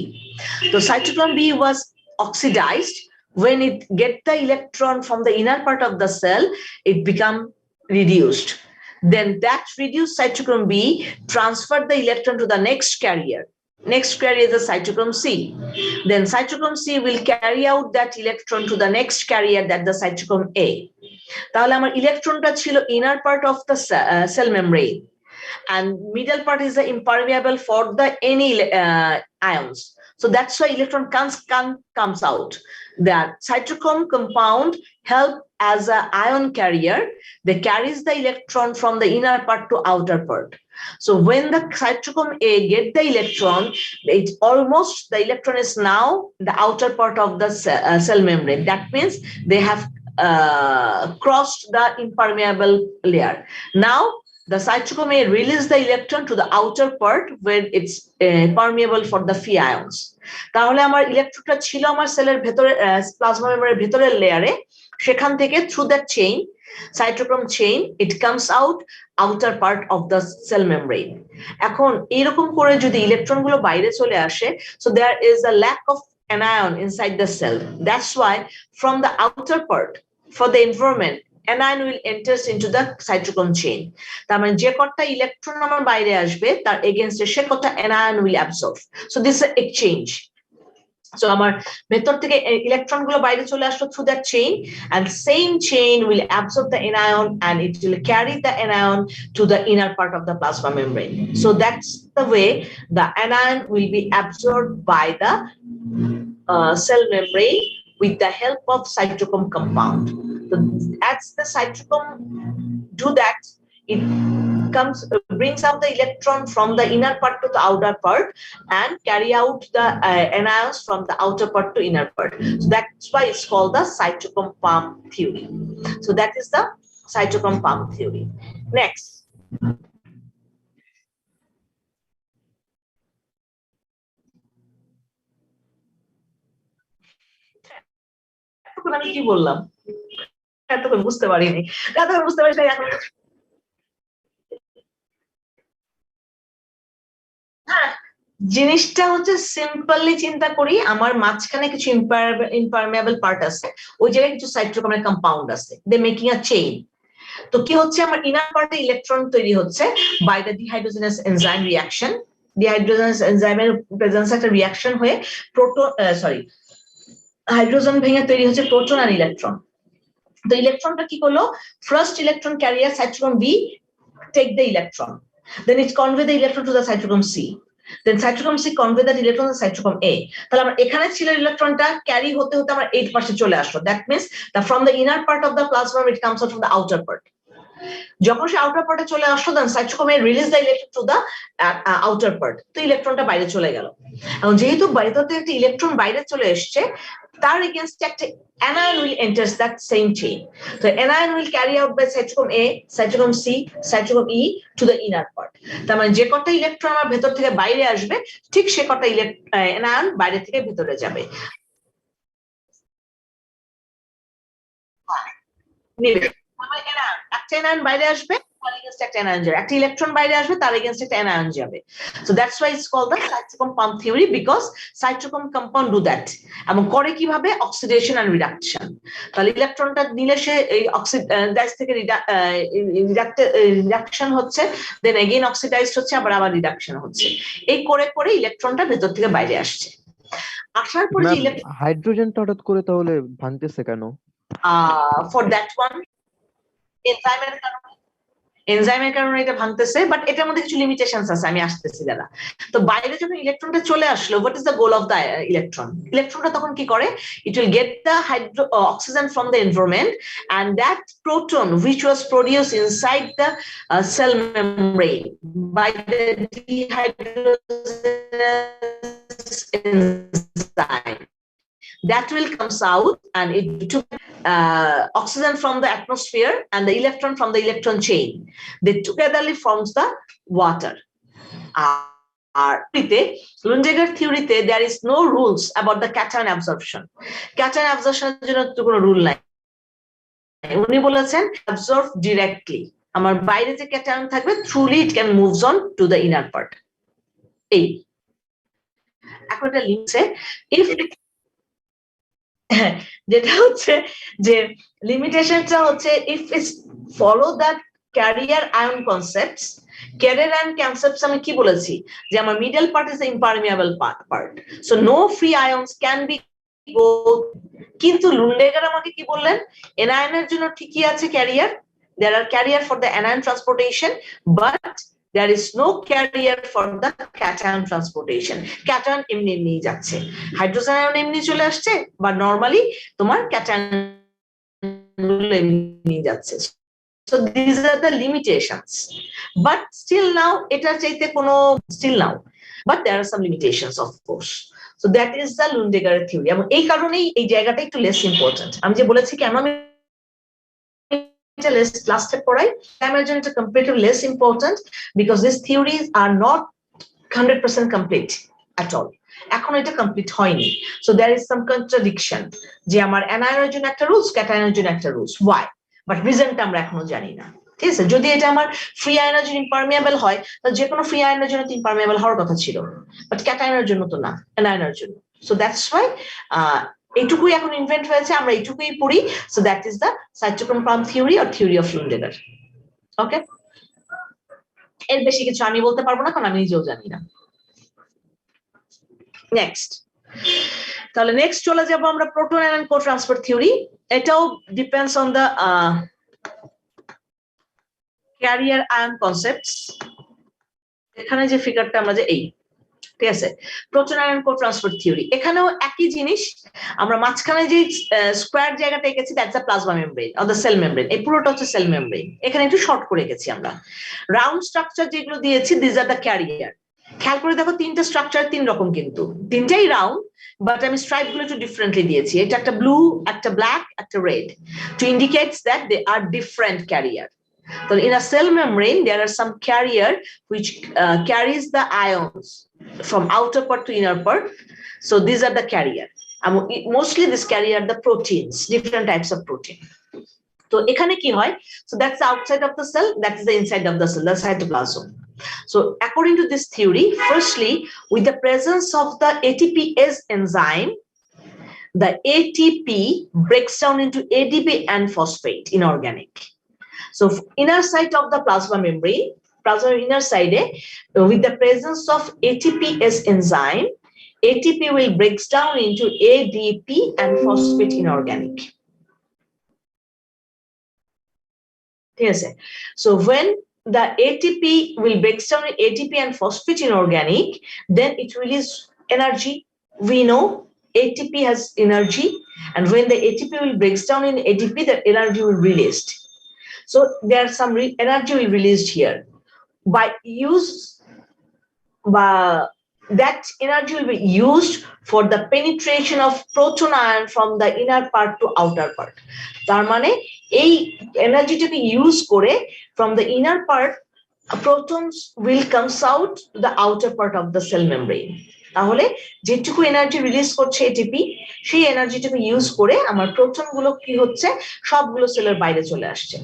So cytochrome B was oxidized. When it get the electron from the inner part of the cell, it become reduced. Then that reduced cytochrome B transferred the electron to the next carrier. Next carrier is the cytochrome C. Then cytochrome C will carry out that electron to the next carrier, that the cytochrome A. তাহলে আমার ইলেকট্রনটা ছিল inner part of the cell membrane, and middle part is the impermeable for the any ions. So that's why electron comes out. That cytochrome compound help as an ion carrier. They carries the electron from the inner part to outer part. So when the cytochrome A get the electron, it almost the electron is now the outer part of the cell membrane. That means they have crossed the impermeable layer. Now the cytochrome A release the electron to the outer part where it's permeable for the free ions. তাহলে আমার ইলেকট্রনটা ছিল আমার সেলের ভেতরে plasma মেমব্রেনের ভেতরের লেয়ারে, সেখান থেকে through that chain, cytochrome chain, it comes out outer part of the cell membrane. এখন এরকম করে যদি ইলেকট্রনগুলো বাইরে চলে আসে, so there is a lack of anion inside the cell. That's why from the outer part, for the environment, anion will enters into the cytochrome chain. তার মানে যে কটা ইলেকট্রন আমার বাইরে আসবে তার এগেইনস্টে সে কটা anion will absorb. So this is an exchange. So আমার ভেতর থেকে ইলেকট্রনগুলো বাইরে চলে আসলো through that chain, and same chain will absorb the anion and it will carry the anion to the inner part of the plasma membrane. So that's the way the anion will be absorbed by the cell membrane with the help of cytochrome compound. So as the cytochrome do that, it brings out the electron from the inner part to the outer part and carry out the anions from the outer part to inner part. So that's why it's called the cytochrome pump theory. So that is the cytochrome pump theory. Next. আমি কি বললাম এতক্ষণ বুঝতে পারিনি, হ্যাঁ জিনিসটা হচ্ছে simply চিন্তা করি, আমার মাঝখানে কিছু ইম্পারমেবল পার্ট আছে, ওই জায়গায় কিছু সাইটোক্রোমের কম্পাউন্ড আছে, দে মেকিং আ চেইন। তো কি হচ্ছে, আমার ইনার পার্টে ইলেকট্রন তৈরি হচ্ছে by the dehydrogenase enzyme reaction. ডিহাইড্রোজেনাস এনজাইমের প্রেজেন্সে একটা রিঅ্যাকশন হয়ে হাইড্রোজেন ভেঙে তৈরি হচ্ছে প্রোটন আর ইলেকট্রন। তো ইলেকট্রনটা কি করলো, first electron career cytochrome B take the electron, then it convey the electron to the cytochrome C, then cytochrome C convey that electron to cytochrome A. তাহলে আমার এখানে ছিল ইলেকট্রনটা ক্যারি হতে হতে আমার এই পাশে চলে আসলো, that means that from the inner part of the plasma it comes out from the outer part. যখন সে আউটার পার্টে চলে আসলো then cytochrome release the electron to the outer part, তো ইলেকট্রনটা বাইরে চলে গেল। এবং যেহেতু বাইরে থেকে একটা ইলেকট্রন বাইরে চলে এসছে, তার এগেইনস্ট একটা anion will enter that same chain. So anion will carry out by cytochrome A, cytochrome C, cytochrome E to the inner part. তার মানে যে কটা ইলেকট্রন আমার ভেতর থেকে বাইরে আসবে, ঠিক সে কটা anion বাইরে থেকে ভেতরে যাবে। একটা anion বাইরে আসবে, তার এগেইনস্ট একটা anion যাবে, একটা ইলেকট্রন বাইরে আসবে, তার এগেইনস্ট একটা anion যাবে। So that's why it's called the cytochrome pump theory, because cytochrome compound do that. এবং করে কিভাবে? Oxidation and reduction. তাহলে ইলেকট্রনটা নিলে সে এই অক্সিডাইজ থেকে রিডাকশন হচ্ছে, দেন এগেইন অক্সিডাইজড হচ্ছে, আবার রিডাকশন হচ্ছে, এই করে করে ইলেকট্রনটা ভেতর থেকে বাইরে আসছে। আসার পর যে হাইড্রোজেনটা হঠাৎ করে তাহলে ভাঙতেছে কেন? ফর দ্যাট ওয়ান এনজাইমের কারণে এটা ভাঙতেছে, বাট এটার মধ্যে কিছু লিমিটেশনস আছে, আমি আসতেছি দাদা। তো বাইরে যখন ইলেকট্রনটা চলে আসলো, what is the goal of the electron? ইলেকট্রনটা তখন কি করে? It will get the oxygen from the environment, and that proton which was produced inside the cell membrane by the dehydrogenase enzyme, that will comes out and it took oxygen from the atmosphere and the electron from the electron chain. They togetherly forms the water. Lundegar theory there is no rules about the cation absorption. Cation absorption জন্য তো কোনো rule নাই। উনি বলেছেন absorb directly, আমার বাইরে যে cation থাকবে truly it can moves on to the inner part. এই এখন এটা লিখছে if যেটা হচ্ছে যে লিমিটেশনটা হচ্ছে if it's follow that carrier ion concepts. Carrier ion concepts আমি কি বলেছি যে আমার middle part is the impermeable part, so no free ions can be go. কিন্তু লুন্ডেগার আমাকে কি বললেন? anion এর জন্য ঠিকই আছে carrier, there are carrier for the anion transportation, but there is no carrier for the cation transportation. Cation এমনি এমনি যাচ্ছে, হাইড্রোজেন আয়ন এমনি চলে আসছে, বা নরমালি তোমার ক্যাটায়ন এমনি যাচ্ছে। So these are the limitations, but still now এটা চাইতে কোনো still now, but there are some limitations of course. So that is the Lundegar theory, এবং এই কারণেই এই জায়গাটা একটু less important। আমি যে বলেছি কেন আমি last step পড়াই, imagine এটা comparatively less important because these theories are not 100% complete at all. এখন এটা কমপ্লিট হয়নি, so there is some contradiction যে আমার anion জন্য একটা রুলস, ক্যাটায়নের জন্য একটা রুলস, why, বাট রিজনটা আমরা এখনো জানি না। ঠিক আছে, যদি এটা আমার ফ্রি আয়নের জন্য ইম্পারমিয়েবল হয়, তাহলে যে কোনো ফ্রি আয়নের জন্য ইম্পারমিয়েবল হওয়ার কথা ছিল, বাট ক্যাটায়নের জন্য তো না, anion জন্য। সো দ্যাটস ওয়াই এইটুকুই এখন ইনভেন্ট হয়েছে, আমরা এইটুকুই পড়ি। So that is the cytochrome pump theory or theory of Lundegardh. Okay, এর বেশি কিছু আমি বলতে পারবো না, কারণ আমি নিজেও জানি না। নেক্সট, তাহলে নেক্সট চলে যাব আমরা প্রোটন আয়ন কো ট্রান্সফার থিওরি। এটাও depends on the carrier ion concepts. এখানে যে ফিগারটা আমরা যে এই, ঠিক আছে, প্রোটন আয়ন কো ট্রান্সফার থিওরি, এখানেও একই জিনিস। আমরা মাঝখানে যে স্কোয়ার জায়গাটা এঁকেছি that's the plasma membrane or the cell membrane, এই পুরোটা হচ্ছে সেল মেমব্রেন। এখানে একটু শর্ট করে এঁকেছি আমরা। রাউন্ড স্ট্রাকচার যেগুলো দিয়েছি দিস আর দ্য ক্যারিয়ার। খেয়াল করে দেখো তিনটা স্ট্রাকচার তিন রকম, কিন্তু তিনটাই রাউন্ড, বাট আমি স্ট্রাইপ গুলো একটু ডিফারেন্টলি দিয়েছি। এটা একটা ব্লু, একটা ব্ল্যাক, একটা red, to indicates that they are different carrier. So in a cell membrane, there are some carrier which carries the ions from outer part to inner part. So these are the carrier. Mostly this carrier are the proteins, different types of protein. So ekhane ki hoy? So that's the outside of the cell, that is the inside of the cell, the cytoplasm. So according to this theory, firstly, with the presence of the ATPase enzyme, the ATP breaks down into ADP and phosphate inorganic. So inner side of the plasma membrane, plasma inner side, with the presence of ATPase enzyme, ATP will breaks down into ADP and phosphate inorganic. Yes. So when the ATP will break down in ATP and phosphate inorganic, then it releases energy. We know ATP has energy, and when the ATP will breaks down in ADP, the energy will be released. So there's some energy we released here by use that energy will be used for the penetration of proton ion from the inner part to outer part. তার মানে এই এনার্জিটাকে use করে from the inner part protons will comes out to the outer part of the cell membrane. তাহলে যেটুকু energy release করছে ATP সেই এনার্জিটাকে use করে আমার প্রোটন গুলো কি হচ্ছে সবগুলো সেলের বাইরে চলে আসছে।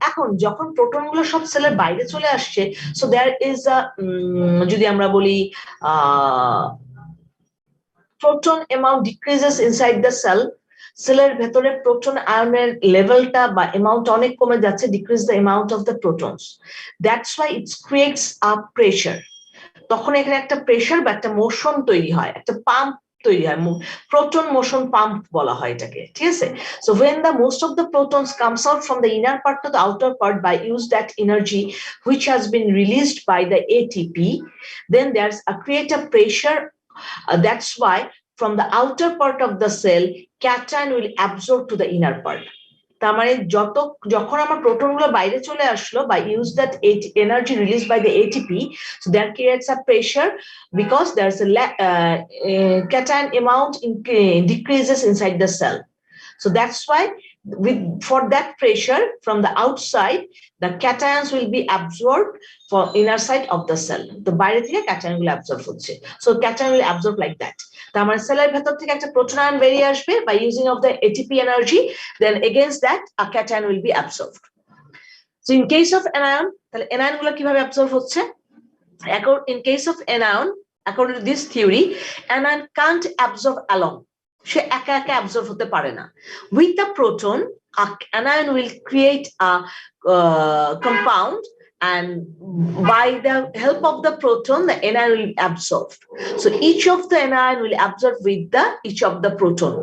এখন যখন প্রোটন গুলো সব সেলের বাইরে চলে আসছে সো দেয়ার ইজ আ যদি আমরা বলি proton amount decreases inside the cell, সেলের ভেতরে প্রোটন আয়নের লেভেলটা বা অ্যামাউন্ট অনেক কমে যাচ্ছে, decrease the amount of the protons, that's why it creates a pressure. তখন এখানে একটা প্রেশার বা একটা মোশন তৈরি হয়, একটা পাম্প তৈরি হয়, প্রোটন মোশন পাম্প বলা হয় এটাকে, ঠিক আছে? So when the most of the protons comes out from the inner part to the outer part by use that energy which has been released by the ATP, then there's a create a pressure. That's why from the outer part of the cell cation will absorb to the inner part. তার মানে যখন আমার proton গুলো বাইরে চলে আসলো by use that energy released by the ATP, so that creates a pressure because there's a cation amount decreases inside the cell. So that's why for that pressure from the outside the cations will be absorbed for inner side of the cell. The বাইরে থেকে cation গুলো absorb হচ্ছে, so cation will absorb like that. তার মানে সেলের ভেতর থেকে একটা প্রোটন আয়ন বেরিয়ে আসবে by using of the ATP energy, then against that a cation will be absorbed. So in case of anion, তাহলে anion গুলো কিভাবে absorb হচ্ছে? In case of anion, according to this theory, anion can't absorb alone. সে একা একা absorb হতে পারে না। With the proton, anion will create a compound, and by the help of the proton the anion will be absorbed. So each of the anion will absorb with each of the proton.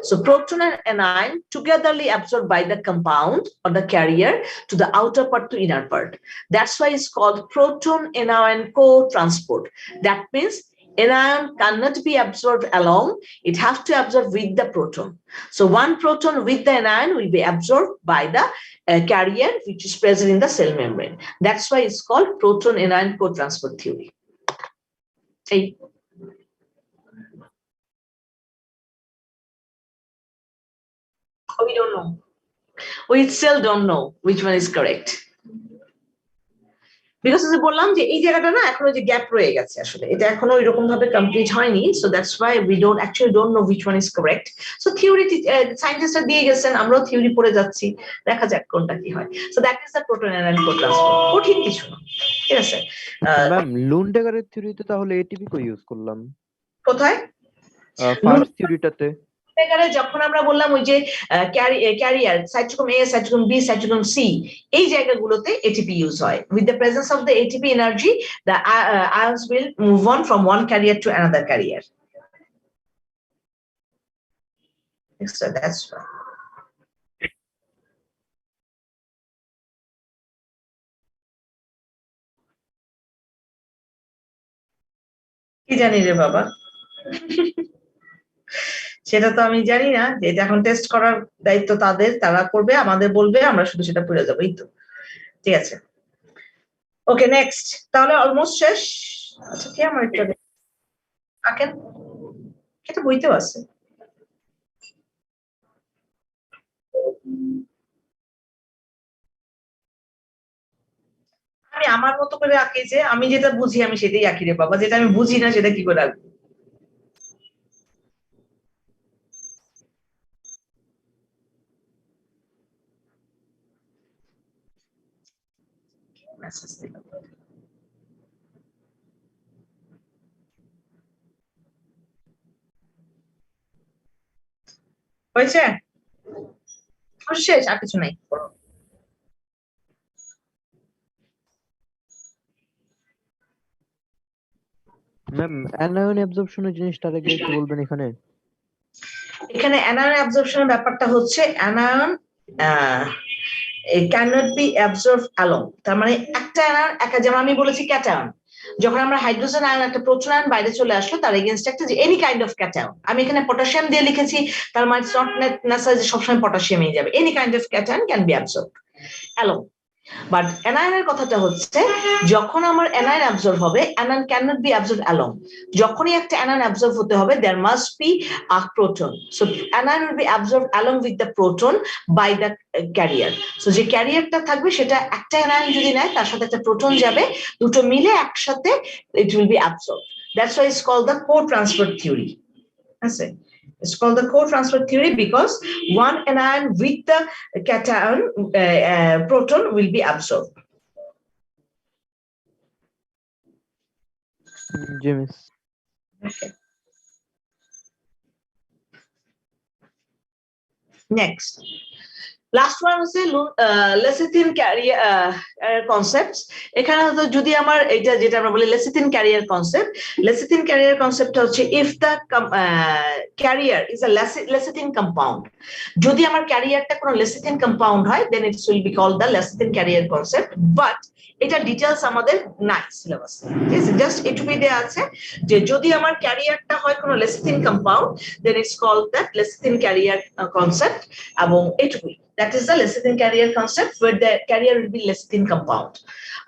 So proton and anion togetherly absorbed by the compound or the carrier to the outer part to inner part. That's why it's called proton anion co-transport. That means anion cannot be absorbed alone, it has to absorb with the proton. So one proton with the anion will be absorbed by the carrier which is present in the cell membrane. That's why it's called proton anion co-transport theory. Hey. We don't know. We still don't know which one is correct. Because as I বললাম যে এই জায়গাটা না এখনো যে gap রয়ে গেছে, আসলে এটা এখনো এরকম ভাবে কমপ্লিট হয়নি, so that's why we don't know which one is correct. So theory সায়েন্টিস্টরা দিয়ে গেছেন, আমরাও থিওরি পড়ে যাচ্ছি, দেখা যাক কোনটা কি হয়। So that is the proton anion co-transport. কঠিন কিছু না, ঠিক আছে? ম্যাম লুন্ডেগারের থিওরিতে তাহলে এটিপি কো ইউজ করলাম কোথায়? ফার্স্ট থিওরিটাতে যখন আমরা বললাম ওই যে ক্যারিয়ার সাইটোক্রোম এ, সাইটোক্রোম বি, সাইটোক্রোম সি, এই জায়গাগুলোতে এটিপি ইউজ হয়। With the presence of the ATP energy the আয়ন্স will move on from one career to another career. So that's why. কি জানি রে বাবা, সেটা তো আমি জানি না, যে এটা এখন টেস্ট করার দায়িত্ব তাদের, তারা করবে, আমাদের বলবে, আমরা শুধু সেটা পড়ে যাবো, এই তো। ঠিক আছে, ওকে নেক্সট, তাহলে অলমোস্ট শেষ। আচ্ছা কি আমার একটা আকেন এটা বইতেও আছে, আমি আমার মতো করে আঁকি, যে আমি যেটা বুঝি আমি সেটাই আঁকি রে বাবা, যেটা আমি বুঝি না সেটা কি করে আঁকবো? মেসেজ দিলাম, হয়েছে? শেষ, আর কিছু নাই। ম্যাম অ্যানায়ন অ্যাবজর্পশনের জিনিসটা আরেকবার একটু বলবেন এখানে। এখানে অ্যানায়ন অ্যাবজর্পশনের ব্যাপারটা হচ্ছে anion cannot be absorbed alone, তার মানে একটা অ্যানায়ন যেমন আমি বলেছি ক্যাটায়ন, যখন আমরা হাইড্রোজেন আয়ন একটা প্রোটন আয়ন বাইরে চলে আসলো তার এগেইনস্ট একটা যে এনি কাইন্ড অফ ক্যাটায়ন, আমি এখানে পটাশিয়াম দিয়ে লিখেছি, তার মানে ইটস নট নেসেসারি যে সবসময় পটাশিয়ামই যাবে, any kind of cation can be absorbed along. But অ্যানায়নের কথাটা হচ্ছে যখন আমার অ্যানায়ন অ্যাবজর্ব হবে, anion can not be absorb along. যখনই একটা অ্যানায়ন অ্যাবজর্ব হতে হবে there must be a proton, so anion will be absorb along with the proton by the carrier. So যে ক্যারিয়ারটা থাকবে সেটা একটা অ্যানায়ন যদি নেয় তার সাথে একটা প্রোটন যাবে, দুটো মিলে একসাথে it will be absorb. That's why it's called the co-transfer theory. আছে, it's called the co-transfer theory because one anion with the cation proton will be absorbed. জি মিস। Okay. Next, last one হচ্ছে lecithin carrier concepts. এখানে হয়তো যদি আমার এটা যেটা আমরা বলি lecithin carrier concept, lecithin carrier কনসেপ্টটা হচ্ছে if the carrier is a lecithin compound, যদি আমার ক্যারিয়ারটা কোনো লেসিথিন কম্পাউন্ড হয় then it's will be called the lecithin carrier concept. But এটা ডিটেলস আমাদের নাই সিলেবাসে, ঠিক আছে, জাস্ট এটুকুই দেওয়া আছে যে যদি আমার ক্যারিয়ারটা হয় কোনো lecithin compound then it's called that lecithin carrier concept, এবং এটুকুই। That is the lecithin carrier concept where the carrier will be lecithin compound.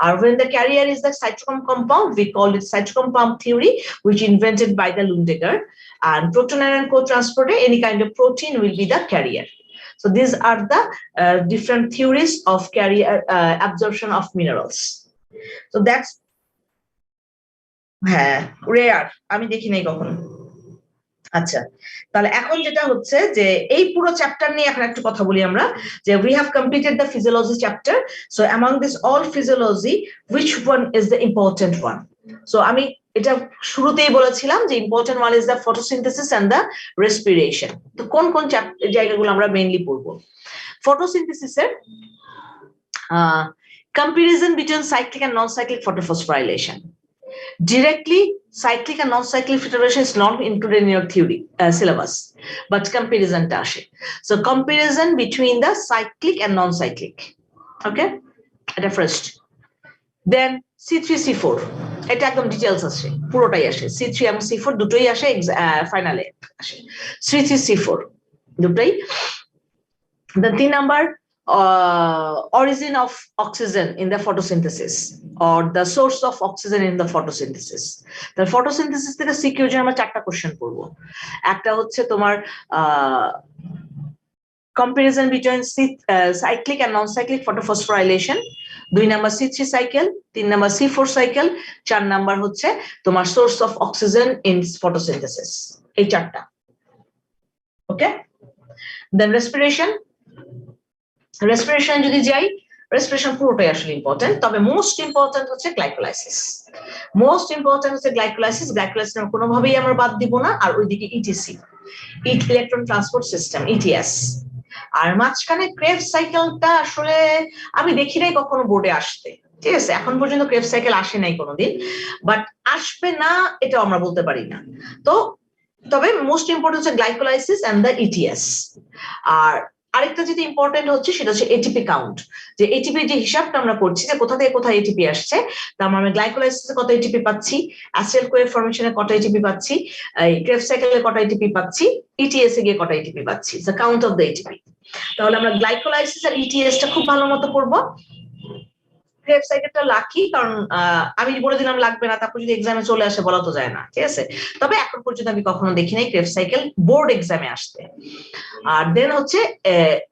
Or when the carrier is the cytochrome compound, we call it cytochrome pump theory, which invented by the Lundegger. And proton ion co-transporter, any kind of protein will be the carrier. So these are the different theories of carrier absorption of minerals. So that's rare. আমি দেখি নাই কখনো। আচ্ছা, তাহলে এখন যেটা হচ্ছে যে এই পুরো চ্যাপ্টার নিয়ে এখন একটু কথা বলি আমরা, যে we have completed the physiology chapter. So among this all physiology, which one is the important one? So আমি এটা শুরুতেই বলেছিলাম যে important one is the photosynthesis and the respiration. তো কোন কোন জায়গাগুলো আমরা মেইনলি পড়বো? Photosynthesis এর comparison between cyclic and non-cyclic photophosphorylation. Directly, cyclic and non-cyclic phosphorylation is not included in your theory syllabus, but comparison ta ashe. So comparison between the cyclic and non-cyclic. Okay, at first. Then C3C4. এটা একদম details আসে, পুরোটাই আসে, C3 এবং C4 দুটোই আসে ফাইনালে আসে, C3C4 দুটোই। The 3 number origin of oxygen in the photosynthesis or the source of oxygen in the photosynthesis. The photosynthesis থেকে সিকিউর আমরা চারটা কোশ্চেন পড়বো। একটা হচ্ছে তোমার comparison between cyclic and non-cyclic photophosphorylation, 2 number C3 cycle, 3 number C4 cycle, 4 number হচ্ছে তোমার source of oxygen in photosynthesis, এই চারটা। ওকে, দেন রেসপিরেশন যদি যাই, রেসপিরেশন পুরোটাই আসলে ইম্পর্টেন্ট, তবে মোস্ট ইম্পর্টেন্ট হচ্ছে গ্লাইকোলাইসিস। মোস্ট ইম্পর্টেন্ট হচ্ছে গ্লাইকোলাইসিস কোনোভাবেই আমরা বাদ দিব না। আর ওইদিকে ETC, electron transport system, ETS. আর মাঝখানে ক্রেবস সাইকেলটা আসলে আমি দেখি নাই কখনো বোর্ডে আসতে, ঠিক আছে, এখন পর্যন্ত ক্রেবস সাইকেল আসে নাই কোনোদিন, বাট আসবে না এটাও আমরা বলতে পারি না। তো তবে মোস্ট ইম্পর্টেন্ট হচ্ছে গ্লাইকোলাইসিস এন্ড দ্য ইটিএস। আর আরেকটা যেটা ইম্পর্টেন্ট হচ্ছে সেটা হচ্ছে এটিপি কাউন্ট, যে এটিপি যে হিসাবটা আমরা করছি যে কোথা থেকে কোথায় এটিপি আসছে, তার মানে গ্লাইকোলাইসিসে কত এটিপি পাচ্ছি, অ্যাসিড কোয়েভ ফরমেশনে কত এটিপি পাচ্ছি, ক্রেবস সাইকেলে কত এটিপি পাচ্ছি, ইটিএস এ গিয়ে কত এটিপি পাচ্ছি, the count of the ATP. তাহলে আমরা গ্লাইকোলাইসিস আর ইটিএস টা খুব ভালো মতো পড়বো। ক্রেবস সাইকেলটা লাকি, কারণ আমি বলে দিলাম লাগবে না, তারপর যদি এক্সামে চলে আসে বলা তো যায় না, ঠিক আছে। তবে এখন পর্যন্ত আমি কখনো দেখি নাই ক্রেবস সাইকেল বোর্ড এক্সামে আসতে। আর দেন হচ্ছে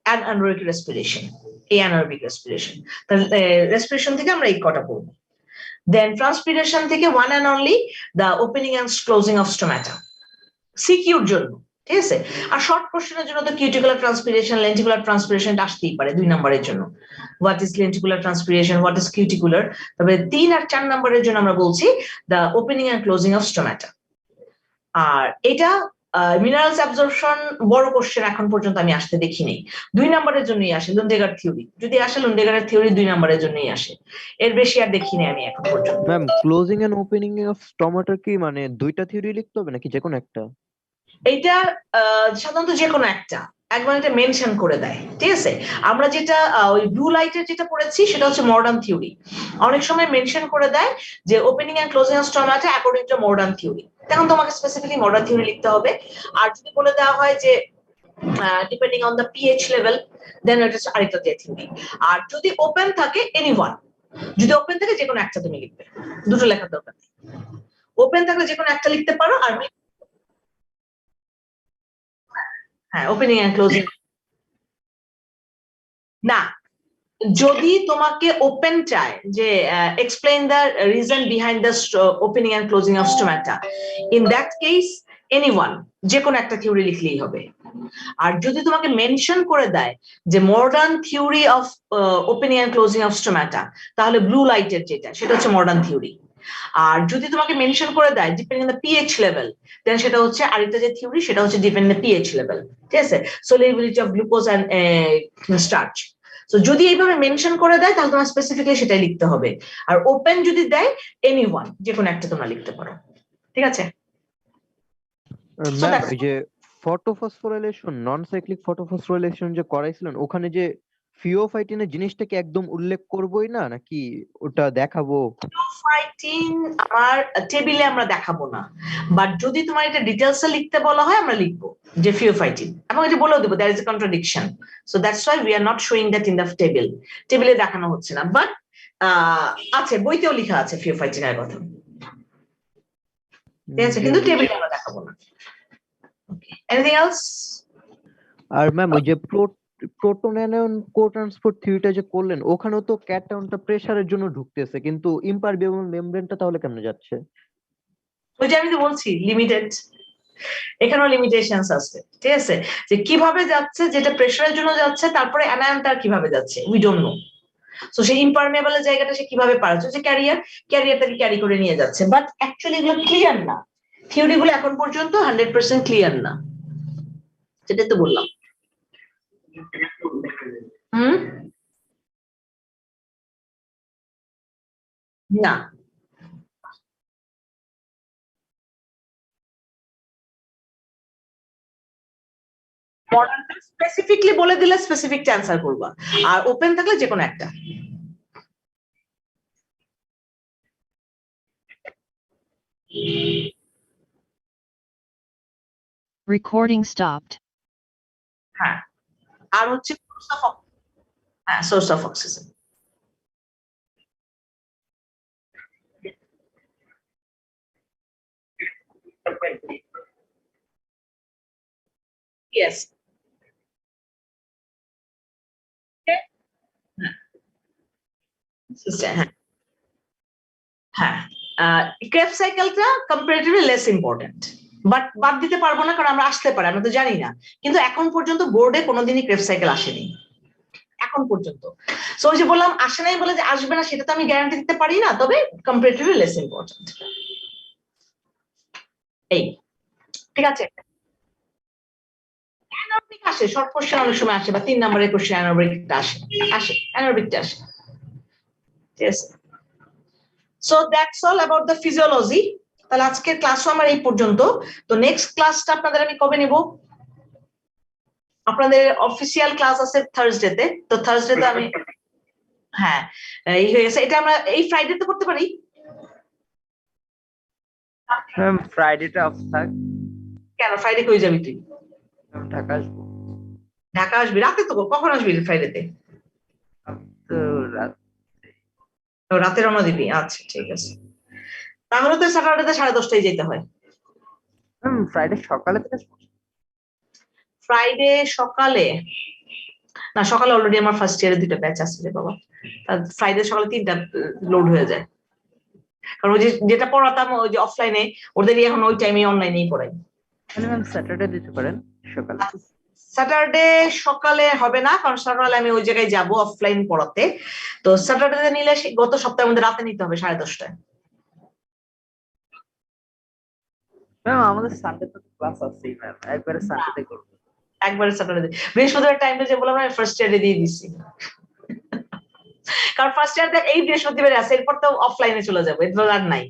অ্যানারোবিক রেসপিরেশন, এই অ্যানারোবিক রেসপিরেশন, তাহলে রেসপিরেশন থেকে আমরা এই কটা পড়বো। দেন ট্রান্সপিরেশন থেকে one and only the opening and closing of stomata, secure জন্য, ঠিক আছে। আর শর্ট কোশ্চেনের জন্য তো কিউটিকুলার ট্রান্সপিরেশন, লেন্টিকুলার ট্রান্সপিরেশন আসতেই পারে 2 নম্বরের জন্য, what is lenticular transpiration, what is cuticular. তবে 3 আর 4 নম্বরের জন্য আমরা বলছি the opening and closing of stomata. আর এটা মিনারেলস অ্যাবজর্পশন বড় কোশ্চেন এখন পর্যন্ত আমি আসতে দেখিনি, 2 নম্বরের জন্যই আসে, লুন্ডেগার থিওরি যদি আসে, লুন্ডেগারের থিওরি 2 নম্বরের জন্যই আসে, এর বেশি আর দেখিনি আমি এখন পর্যন্ত। Ma'am closing and opening of stomata কি মানে দুইটা থিওরি লিখতে হবে নাকি যে কোনো একটা? এইটা সাধারণত যে কোনো একটা, একবার এটা মেনশন করে দেয়, ঠিক আছে। আমরা যেটা ওই ব্লু লাইটের যেটা পড়েছি সেটা হচ্ছে মডার্ন থিওরি। অনেক সময় মেনশন করে দেয় যে opening and closing of stomata according to modern theory, তখন তোমাকে স্পেসিফিকলি মডার্ন থিওরি লিখতে হবে। আর যদি বলে দেওয়া হয় যে depending on the pH level, then এটা হচ্ছে আরেকটা থিওরি। আর যদি ওপেন থাকে এনিওয়ান, যদি ওপেন থাকে যে কোনো একটা তুমি লিখবে, দুটো লেখার দরকার নেই। ওপেন থাকলে যে কোনো একটা লিখতে পারো। আর হ্যাঁ, ওপেনিং এন্ড ক্লোজিং না, যদি তোমাকে ওপেন চায় যে explain the reason behind the opening and closing of stomata, in that case anyone, যে কোনো একটা থিওরি লিখলেই হবে। আর যদি তোমাকে মেনশন করে দেয় যে modern theory of opening and closing of stomata, তাহলে ব্লু লাইটের যেটা সেটা হচ্ছে মডার্ন থিওরি। আর যদি তোমাকে মেনশন করে দেয় depending on the pH level, then সেটা হচ্ছে আরেকটা যে থিওরি সেটা হচ্ছে ডিপেন্ডিং দ্য পিএইচ লেভেল, ঠিক আছে, solubility of glucose and starch. তো যদি এইভাবে মেনশন করে দেয় তাহলে তোমার স্পেসিফিকলি সেটাই লিখতে হবে। আর ওপেন যদি দেয় এনিওয়ান, যে কোনো একটা তোমরা লিখতে পারো, ঠিক আছে। ম্যাম ওই যে ফটোফসফোরাইলেশন, নন সাইক্লিক ফটোফসফোরাইলেশন যে করাইছিলেন, ওখানে যে ফিওফাইটিনের জিনিসটা কি একদম উল্লেখ করবোই না, নাকি ওটা দেখাবো? ফাইটিন আমার টেবিলে আমরা দেখাবো না, বাট যদি তোমার এটা ডিটেলসে লিখতে বলা হয় আমরা লিখবো যে ফিওফাইটিন, এবং এটা বলেও দেবো there is a contradiction, so that's why we are not showing that in the table. টেবিলে দেখানো হচ্ছে না, বাট আছে, বইতেও লেখা আছে ফিওফাইটিনের কথা, ঠিক আছে, কিন্তু টেবিলে আমরা দেখাবো না। ওকে, এনিথিং এলস? আর ম্যাম ওই যে প্রোটন অ্যানায়ন কো-ট্রান্সপোর্ট থিওরিটা যে করলেন, ওখানেও তো ক্যাটায়নটা প্রেসারের জন্য ঢুকতেছে, কিন্তু ইমপারমিয়েবল মেমব্রেনটা তাহলে কেমনে যাচ্ছে? ওই যে আমি তো বলছি লিমিটেড, এখানেও লিমিটেশনস আছে, ঠিক আছে, যে কিভাবে যাচ্ছে, যেটা প্রেসারের জন্য যাচ্ছে, তারপরে অ্যানায়নটা কিভাবে যাচ্ছে উই ডোন্ট নো। সো সেই ইমপারমেবলের জায়গাটা সে কিভাবে পারছে, যে ক্যারিয়ারটাকে ক্যারি করে নিয়ে যাচ্ছে, বাট অ্যাকচুয়ালি এগুলো ক্লিয়ার না, থিওরি গুলো এখন পর্যন্ত 100% ক্লিয়ার না, সেটাই তো বললাম। না, মডার্নটা স্পেসিফিকলি বলে দিলে স্পেসিফিক অ্যান্সার করবা, আর ওপেন থাকলে যে কোনো একটা। Recording stopped. হ্যাঁ, আর হচ্ছে সোর্স অফ অক্সিজেন। ইয়েস, হ্যাঁ, ক্রেব সাইকেলটা কম্পারেটিভলি লেস ইম্পর্টেন্ট, বাট বাদ দিতে পারবো না, কারণ আমরা আসতে পারি, আমরা তো জানি না, কিন্তু এখন পর্যন্ত বোর্ডে কোনোদিনই ক্রেব সাইকেল আসেনি এখন পর্যন্ত। সো ওই যে বললাম আসে নাই বলে যে আসবে না সেটা তো আমি গ্যারান্টি দিতে পারি না, তবে কম্পারেটিভলি লেস ইম্পর্টেন্ট। এই, ঠিক আছে। অ্যানারোবিক আসে, শর্ট কোশ্চেন অনেক সময় আসে, বা 3 নম্বরের কোশ্চেন অ্যানারোবিকটা আসে অ্যানারোবিকটা আসে, ঠিক আছে। So that's all about the physiology. তাহলে আজকের ক্লাসও আমার এই পর্যন্ত। তো নেক্সট ক্লাসটা আপনাদের আমি কবে নেব? আপনাদের অফিসিয়াল ক্লাস আছে থার্সডেতে, তো থার্সডেতে আমি, হ্যাঁ এই হয়ে গেছে, এটা আমরা এই ফ্রাইডেতে করতে পারি। ম্যাম ফ্রাইডেটা অফ থাক। কেন, ফ্রাইডে কই যাবি তুই? ঢাকা আসবো। ঢাকা আসবি রাতে? তো কখন আসবি ফ্রাইডেতে? তো রাতে রওনা দিবি, আচ্ছা ঠিক আছে। তাহলে তো স্যাটারডেতে 10:30টায় যেতে হয়। ফ্রাইডে সকালে থেকে ফ্রাইডে সকালে না, সকালে অলরেডি আমার ফার্স্ট ইয়ারের 2টা ব্যাচ আছে রে বাবা, ফ্রাইডে সকালে 3টা লোড হয়ে যায়, কারণ ওই যেটা পড়াতাম ওই যে অফলাইনে, ওদেরই এখন ওই টাইমে অনলাইনেই পড়াই। ম্যাম স্যাটারডে দিতে পারেন সকালে। স্যাটারডে সকালে হবে না, কারণ সকালে আমি ওই জায়গায় যাব অফলাইন পড়াতে, তো স্যাটারডে নিলে গত সপ্তাহের মধ্যে রাতে নিতে হবে 10:30টায়। ম্যাম আমাদের সানডে তো ক্লাস আছেই ম্যাম, একবারে সানডেতে করব। একবারে স্যাটারডে, বৃহস্পতিবার টাইমটা যে বললাম না ফার্স্ট ইয়ারে দিয়ে দিছি, কারণ ফার্স্ট ইয়ার এই বৃহস্পতিবার আছে, এরপর তো অফলাইনে চলে যাবো, এরপর আর নাই।